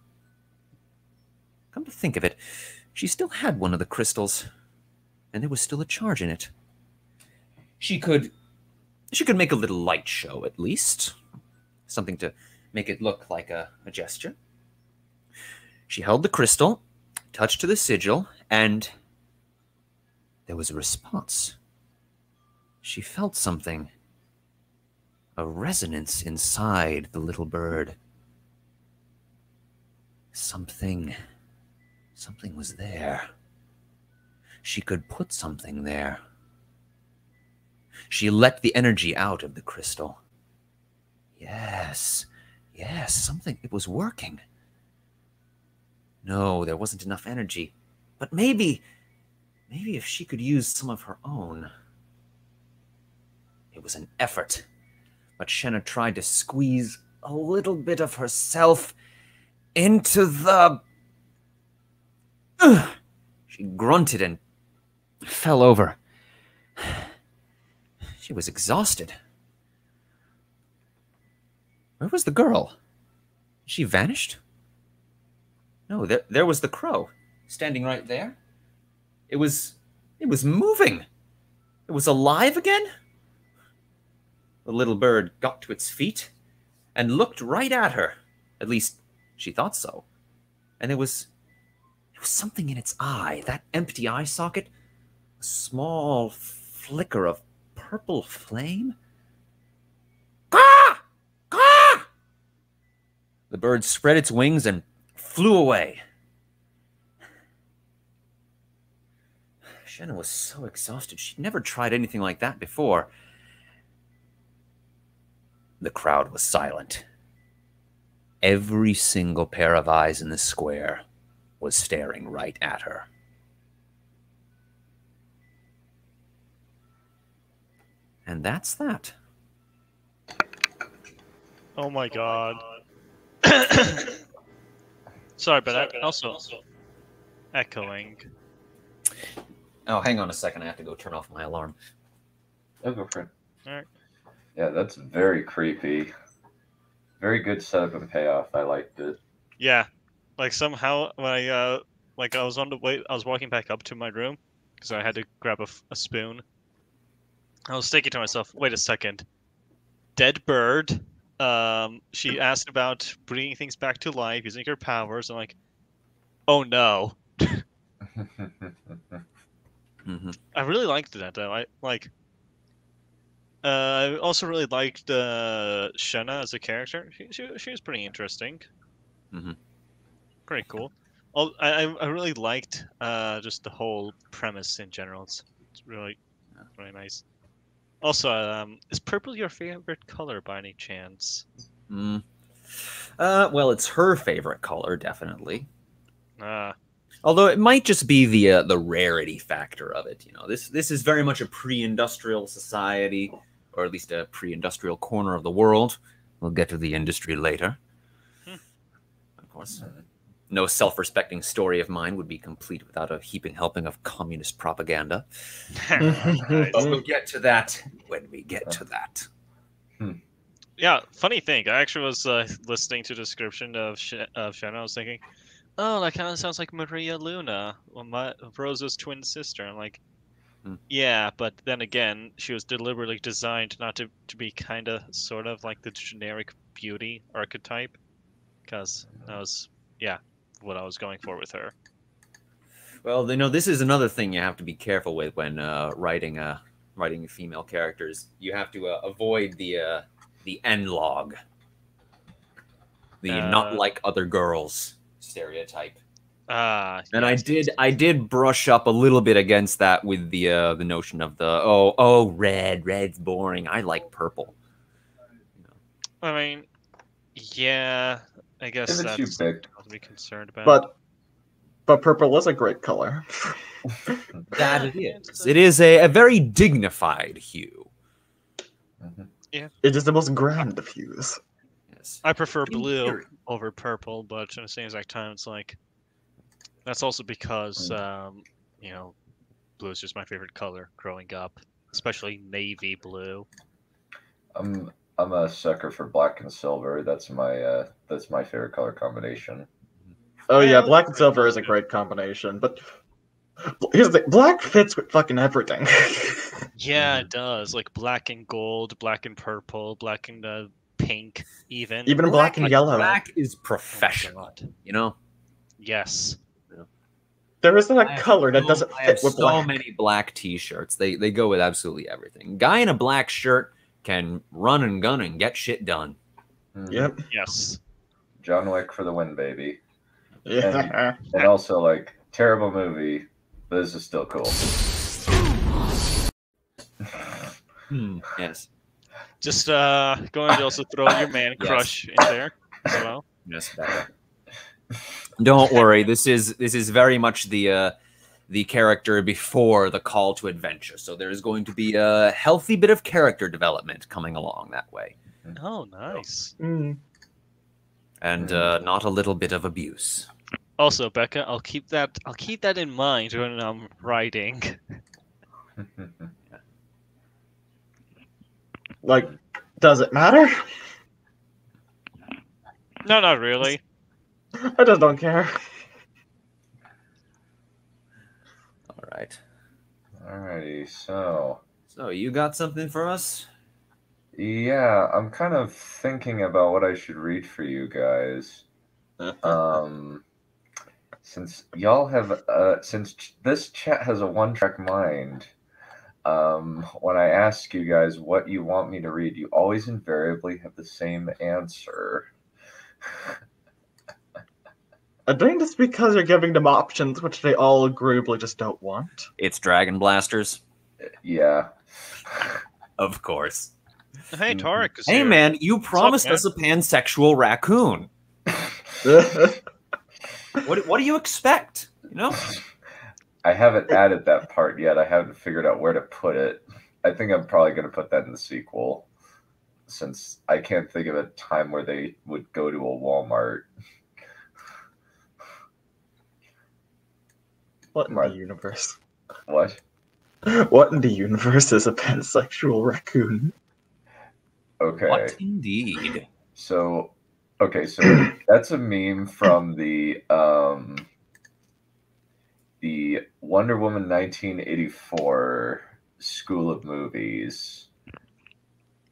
come to think of it, she still had one of the crystals, and there was still a charge in it. She could make a little light show, at least. Something to make it look like a gesture. She held the crystal, touched to the sigil, and there was a response. She felt something. A resonance inside the little bird. Something was there. She could put something there. She let the energy out of the crystal. Yes, something, it was working. No, there wasn't enough energy. But maybe if she could use some of her own. It was an effort, but Shenna tried to squeeze a little bit of herself into the... She grunted and fell over. She was exhausted. Where was the girl? She vanished? No, there was the crow, standing right there. It was moving. It was alive again. The little bird got to its feet and looked right at her. At least, she thought so. And there was something in its eye, that empty eye socket, a small flicker of purple flame. Caw! Caw! The bird spread its wings and flew away. Shenna was so exhausted. She'd never tried anything like that before. The crowd was silent. Every single pair of eyes in the square was staring right at her. And that's that. Oh my god. Sorry, but also echoing. Oh, hang on a second. I have to go turn off my alarm. Oh, go for it. All right. Yeah, that's very creepy. Very good setup and payoff. I liked it. Yeah, like somehow when I was on the way, I was walking back up to my room because I had to grab a spoon. I was thinking to myself, wait a second, dead bird. She asked about bringing things back to life using her powers. I'm like, oh no. I really liked that though. I also really liked Shenna as a character. She was pretty interesting. Pretty cool. I really liked just the whole premise in general. It's really nice. Also, is purple your favorite color by any chance? Well, it's her favorite color, definitely. Ah. Although it might just be the rarity factor of it. You know, this is very much a pre-industrial society, or at least a pre-industrial corner of the world. We'll get to the industry later. Of course, no self-respecting story of mine would be complete without a heaping helping of communist propaganda. But we'll get to that when we get to that. Yeah, funny thing. I actually was listening to the description of Shenna. I was thinking, oh, that kind of sounds like Maria Luna, Rosa's twin sister. I'm like, yeah, but then again, she was deliberately designed not to be kind of, sort of like the generic beauty archetype, because that was, what I was going for with her. Well, you know, this is another thing you have to be careful with when writing female characters. You have to avoid the N-log, the not like other girls stereotype. And yes. I did brush up a little bit against that with the notion of the red's boring. I like purple. You know. I mean, yeah, I guess that's you something to be concerned about. But purple is a great color. That it is. It is a very dignified hue. Yeah, it is the most grand of hues. Yes. I prefer blue over purple, but at the same exact time, it's like that's also because blue is just my favorite color growing up, especially navy blue. I'm a sucker for black and silver. That's my favorite color combination. Oh yeah, black and silver is a great combination, but here's the black fits with fucking everything. Yeah, it does. Like black and gold, black and purple, black and pink, even black and yellow. Black is professional, you know. Yes. There isn't a color that doesn't fit with black. So many black T-shirts. They go with absolutely everything. Guy in a black shirt can run and gun and get shit done. Yep. Yes. John Wick for the win, baby. Yeah. And also, like, terrible movie, but this is still cool. Yes. Just going to also throw your man Yes. crush in there as well. Yes, Becca. Don't worry. This is very much the character before the call to adventure. So there is going to be a healthy bit of character development coming along that way, Oh, nice. Mm. and not a little bit of abuse. Also, Becca, I'll keep that in mind when I'm writing. Like, does it matter? No, not really. I just don't care. All right. Alrighty, so So you got something for us? yeah, I'm kind of thinking about what I should read for you guys. Since y'all have since this chat has a one-track mind, when I ask you guys what you want me to read, you always invariably have the same answer. I think that's because you're giving them options which they all agreeably just don't want. It's Dragon Blasters, Yeah. of course. Hey, Tarek is Hey here. man, you promised man? us a pansexual raccoon. What do you expect? You know? I haven't added that part yet. I haven't figured out where to put it. I think I'm probably going to put that in the sequel, since I can't think of a time where they would go to a Walmart. What in the universe? What? What in the universe is a pansexual raccoon? Okay. What indeed? So, okay, so that's a meme from the Wonder Woman 1984 School of Movies,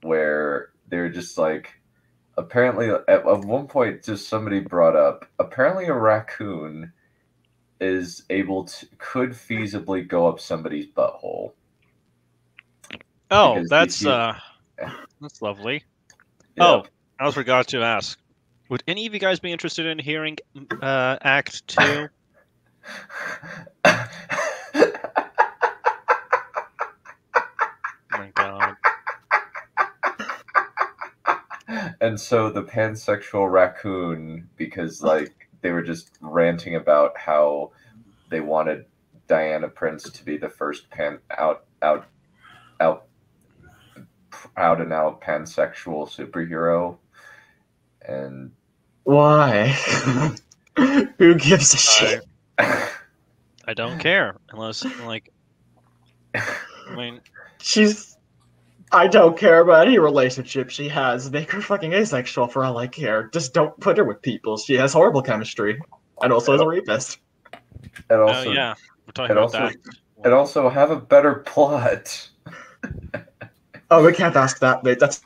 where they're just like, apparently at one point, just somebody brought up, apparently a raccoon could feasibly go up somebody's butthole. Oh, Because that's these- that's lovely. Yep. Oh, I almost forgot to ask. Would any of you guys be interested in hearing Act 2? Oh my god. And so the pansexual raccoon, because like they were just ranting about how they wanted Diana Prince to be the first out and out pansexual superhero, and Why? Who gives a shit? I don't care unless like I mean I don't care about any relationship she has. Make her fucking asexual for all I care. Just don't put her with people. She has horrible chemistry. And also is a rapist. and also, yeah, we're talking and about also, that. and also have a better plot. Oh, we can't ask that. Wait, that's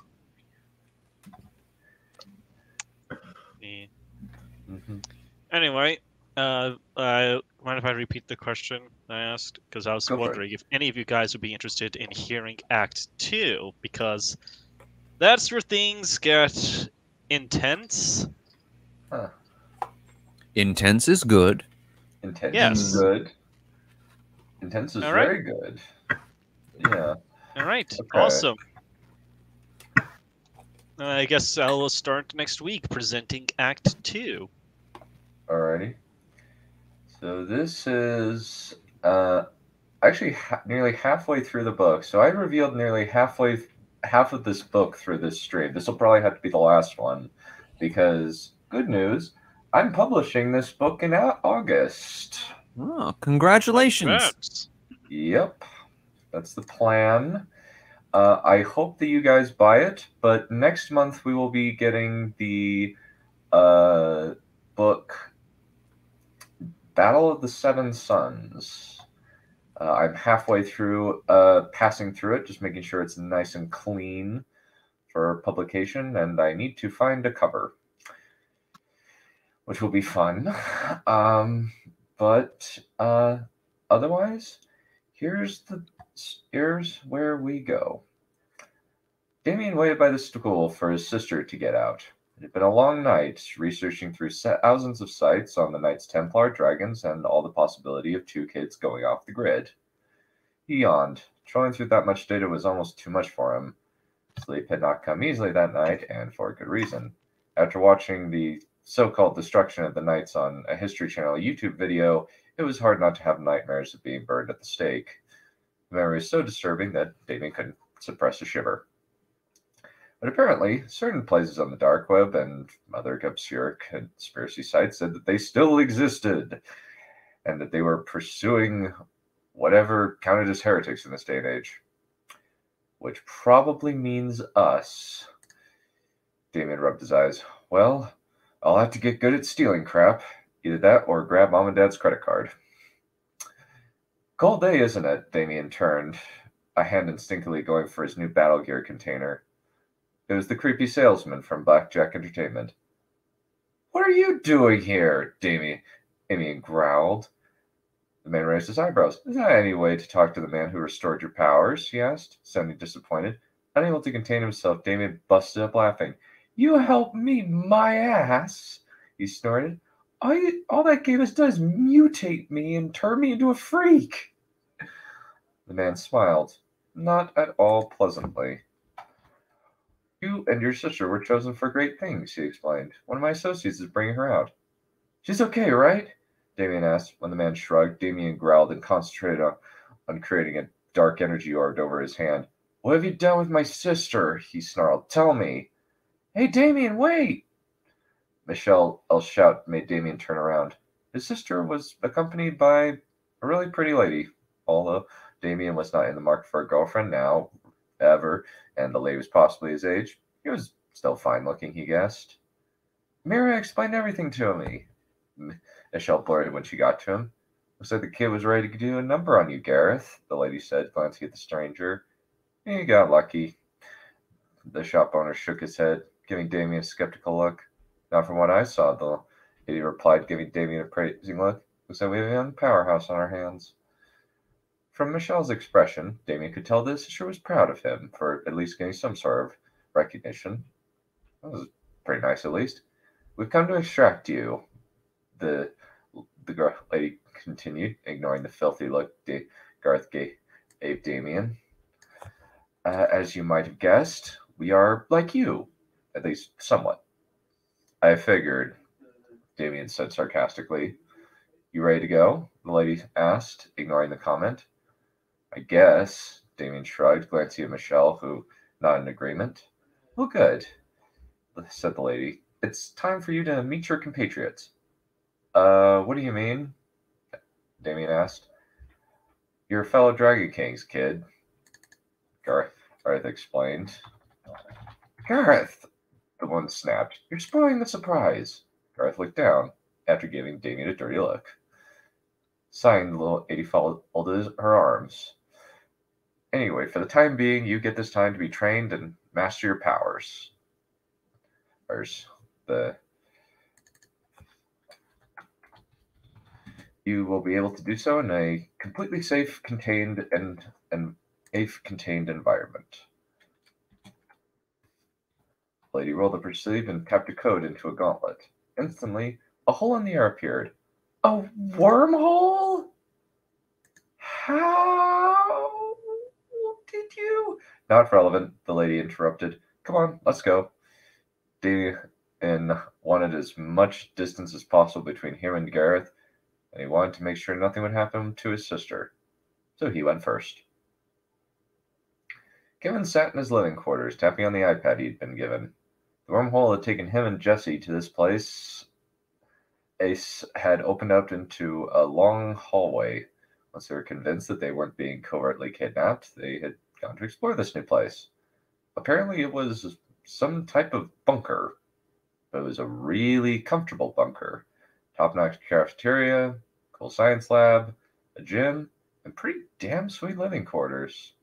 Anyway, mind if I repeat the question I asked? Because I was Go for it. wondering if any of you guys would be interested in hearing Act 2, because that's where things get intense. Huh. Intense is good. Intense Yes. is good. Intense is All right. very good. Yeah. All right, Okay. awesome. I guess I'll start next week presenting Act 2. Alrighty. So this is actually nearly halfway through the book. So I revealed nearly half of this book through this stream. This will probably have to be the last one, because good news, I'm publishing this book in August. Oh, congratulations. Congrats. Yep, that's the plan. I hope that you guys buy it, but next month we will be getting the book Battle of the Seven Suns. I'm halfway through passing through it, just making sure it's nice and clean for publication, and I need to find a cover, which will be fun. But otherwise, here's where we go. Damien waited by the school for his sister to get out. It had been a long night, researching through thousands of sites on the Knights Templar, dragons, and all the possibility of two kids going off the grid. He yawned. Trolling through that much data was almost too much for him. Sleep had not come easily that night, and for good reason. After watching the so-called destruction of the Knights on a History Channel YouTube video, it was hard not to have nightmares of being burned at the stake. The memory was so disturbing that Damien couldn't suppress a shiver. But apparently, certain places on the dark web and other obscure conspiracy sites said that they still existed, and that they were pursuing whatever counted as heretics in this day and age. Which probably means us. Damien rubbed his eyes. Well, I'll have to get good at stealing crap. Either that or grab Mom and Dad's credit card. Cold day, isn't it? Damien turned, a hand instinctively going for his new battle gear container. It was the creepy salesman from Blackjack Entertainment. What are you doing here? Damien growled. The man raised his eyebrows. Is that any way to talk to the man who restored your powers? He asked, sounding disappointed. Unable to contain himself, Damien busted up laughing. You helped me, my ass, he snorted. All that gave us does mutate me and turn me into a freak. The man smiled, not at all pleasantly. You and your sister were chosen for great things, he explained. One of my associates is bringing her out. She's okay, right? Damien asked. When the man shrugged, Damien growled and concentrated on creating a dark energy orb over his hand. What have you done with my sister? He snarled. Tell me. Hey, Damien, wait! Michelle's shout made Damien turn around. His sister was accompanied by a really pretty lady. Although Damien was not in the market for a girlfriend now, ever, and the lady was possibly his age, he was still fine looking, he guessed. Mira explained everything to me, Michelle blurted when she got to him. Looks like the kid was ready to do a number on you, Gareth, the lady said, glancing at the stranger. You got lucky. The shop owner shook his head, giving Damien a skeptical look. Not from what I saw, the lady replied, giving Damien a praising look. Looks like we have a young powerhouse on our hands. From Michelle's expression, Damien could tell that sister was proud of him for at least getting some sort of recognition. That was pretty nice, at least. We've come to extract you, the lady continued, ignoring the filthy look Gareth gave Damien. As you might have guessed, we are like you, at least somewhat. I figured, Damien said sarcastically. You ready to go? The lady asked, ignoring the comment. I guess, Damien shrugged, glancing at Michelle, who nodded in agreement. Well, good, said the lady. It's time for you to meet your compatriots. What do you mean? Damien asked. Your fellow Dragon Kings, kid, Gareth explained. Gareth, the one snapped. You're spoiling the surprise. Gareth looked down, after giving Damien a dirty look. Sighing, the little lady folded her arms. Anyway, for the time being, you get this time to be trained and master your powers. You will be able to do so in a completely safe, contained, and contained environment. The lady rolled up her sleeve and tapped a code into a gauntlet. Instantly, a hole in the air appeared. A wormhole? How did you? Not relevant, the lady interrupted. Come on, let's go. Damien wanted as much distance as possible between him and Gareth, and he wanted to make sure nothing would happen to his sister. So he went first. Kevin sat in his living quarters, tapping on the iPad he'd been given. The wormhole had taken him and Jesse to this place. Ace had opened up into a long hallway. Once they were convinced that they weren't being covertly kidnapped, they had gone to explore this new place. Apparently it was some type of bunker, but it was a really comfortable bunker. Top-notch cafeteria, cool science lab, a gym, and pretty damn sweet living quarters.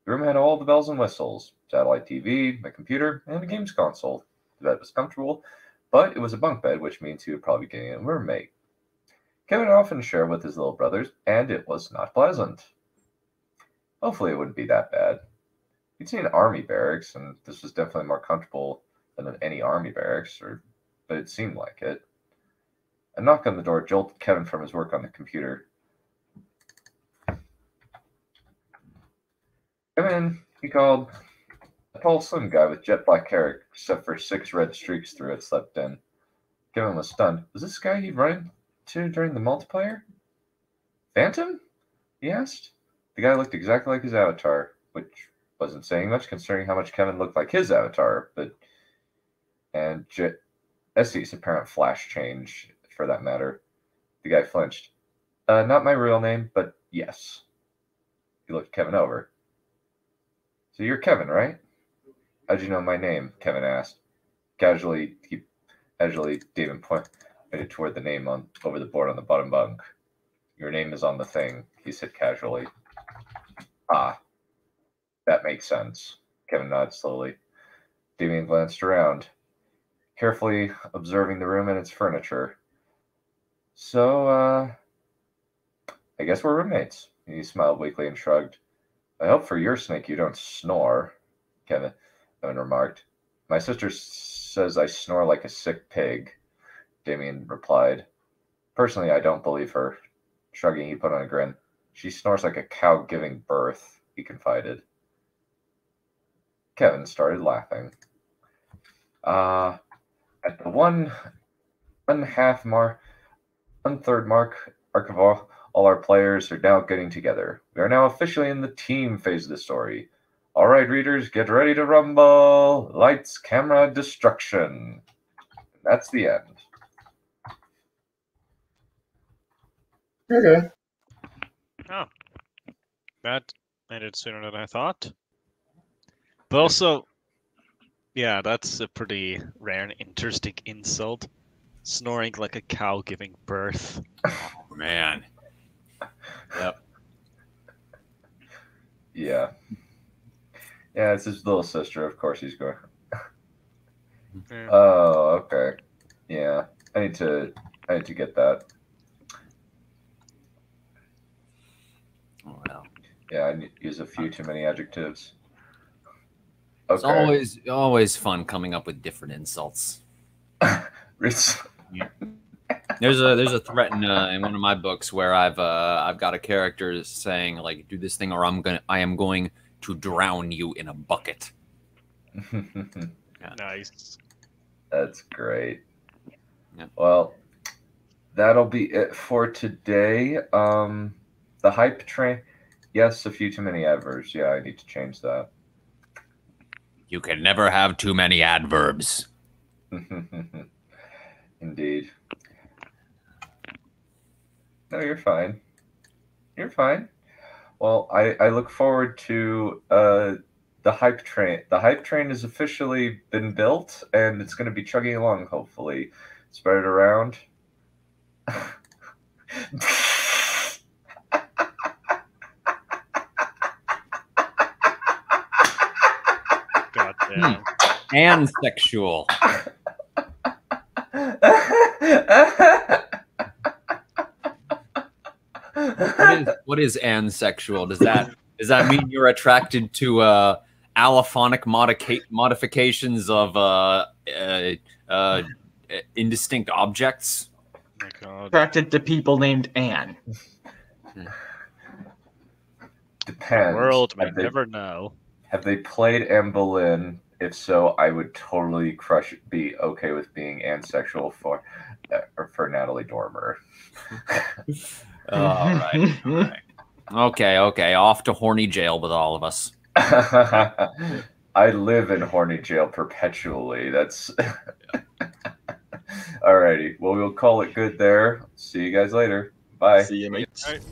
The room had all the bells and whistles, satellite TV, a computer, and a games console. The bed was comfortable, but it was a bunk bed, which means he would probably be getting a roommate. Kevin often shared with his little brothers, and it was not pleasant. Hopefully it wouldn't be that bad. He'd seen army barracks, and this was definitely more comfortable than any army barracks, but it seemed like it. A knock on the door jolted Kevin from his work on the computer. "Come in," he called. A tall, slim guy with jet black hair, except for 6 red streaks through it, stepped in. Kevin was stunned. Was this guy he'd run into during the multiplayer? Phantom? He asked. The guy looked exactly like his avatar, which wasn't saying much considering how much Kevin looked like his avatar, and Essie's apparent flash change, for that matter. The guy flinched. Not my real name, but yes. He looked Kevin over. "So you're Kevin, right?" "How'd you know my name?" Kevin asked. Casually, David pointed toward the name over the board on the bottom bunk. "Your name is on the thing," he said casually. "Ah, that makes sense." Kevin nodded slowly. Damien glanced around, carefully observing the room and its furniture. "So, I guess we're roommates." He smiled weakly and shrugged. "I hope for your sake you don't snore," Kevin remarked. "My sister says I snore like a sick pig," Damien replied. "Personally, I don't believe her." Shrugging, he put on a grin. "She snores like a cow giving birth," he confided. Kevin started laughing. At the one-third mark of all our players are now getting together. We are now officially in the team phase of the story. All right, readers, get ready to rumble. Lights, camera, destruction. That's the end. Okay. Oh, that ended sooner than I thought. But also, yeah, that's a pretty rare and interesting insult. Snoring like a cow giving birth. Oh, man. Yep. Yeah. Yeah, it's his little sister. Of course he's going. Yeah. Oh, okay. Yeah. I need to get that. Oh, well. Yeah, I need to use a few too many adjectives. It's Okay. always fun coming up with different insults. It's- There's a threat in one of my books where I've got a character saying like, "Do this thing, or I am going to drown you in a bucket." Nice. That's great. Yeah. Well, that'll be it for today. The hype train. Yes, a few too many adverbs. Yeah, I need to change that. You can never have too many adverbs. Indeed. No, you're fine. You're fine. Well, I look forward to the hype train. The hype train has officially been built, and it's going to be chugging along, hopefully. Spread it around. God damn. And sexual. What is ansexual? Does that mean you're attracted to allophonic modifications of indistinct objects? Oh my God. Attracted to people named Anne. Depends. World may never know. Have they played Anne Boleyn? If so, I would totally be okay with being ansexual for Natalie Dormer. All right. Okay. Off to horny jail with all of us. I live in horny jail perpetually. That's alrighty. Well, we'll call it good there. See you guys later. Bye. See you, mates. All right.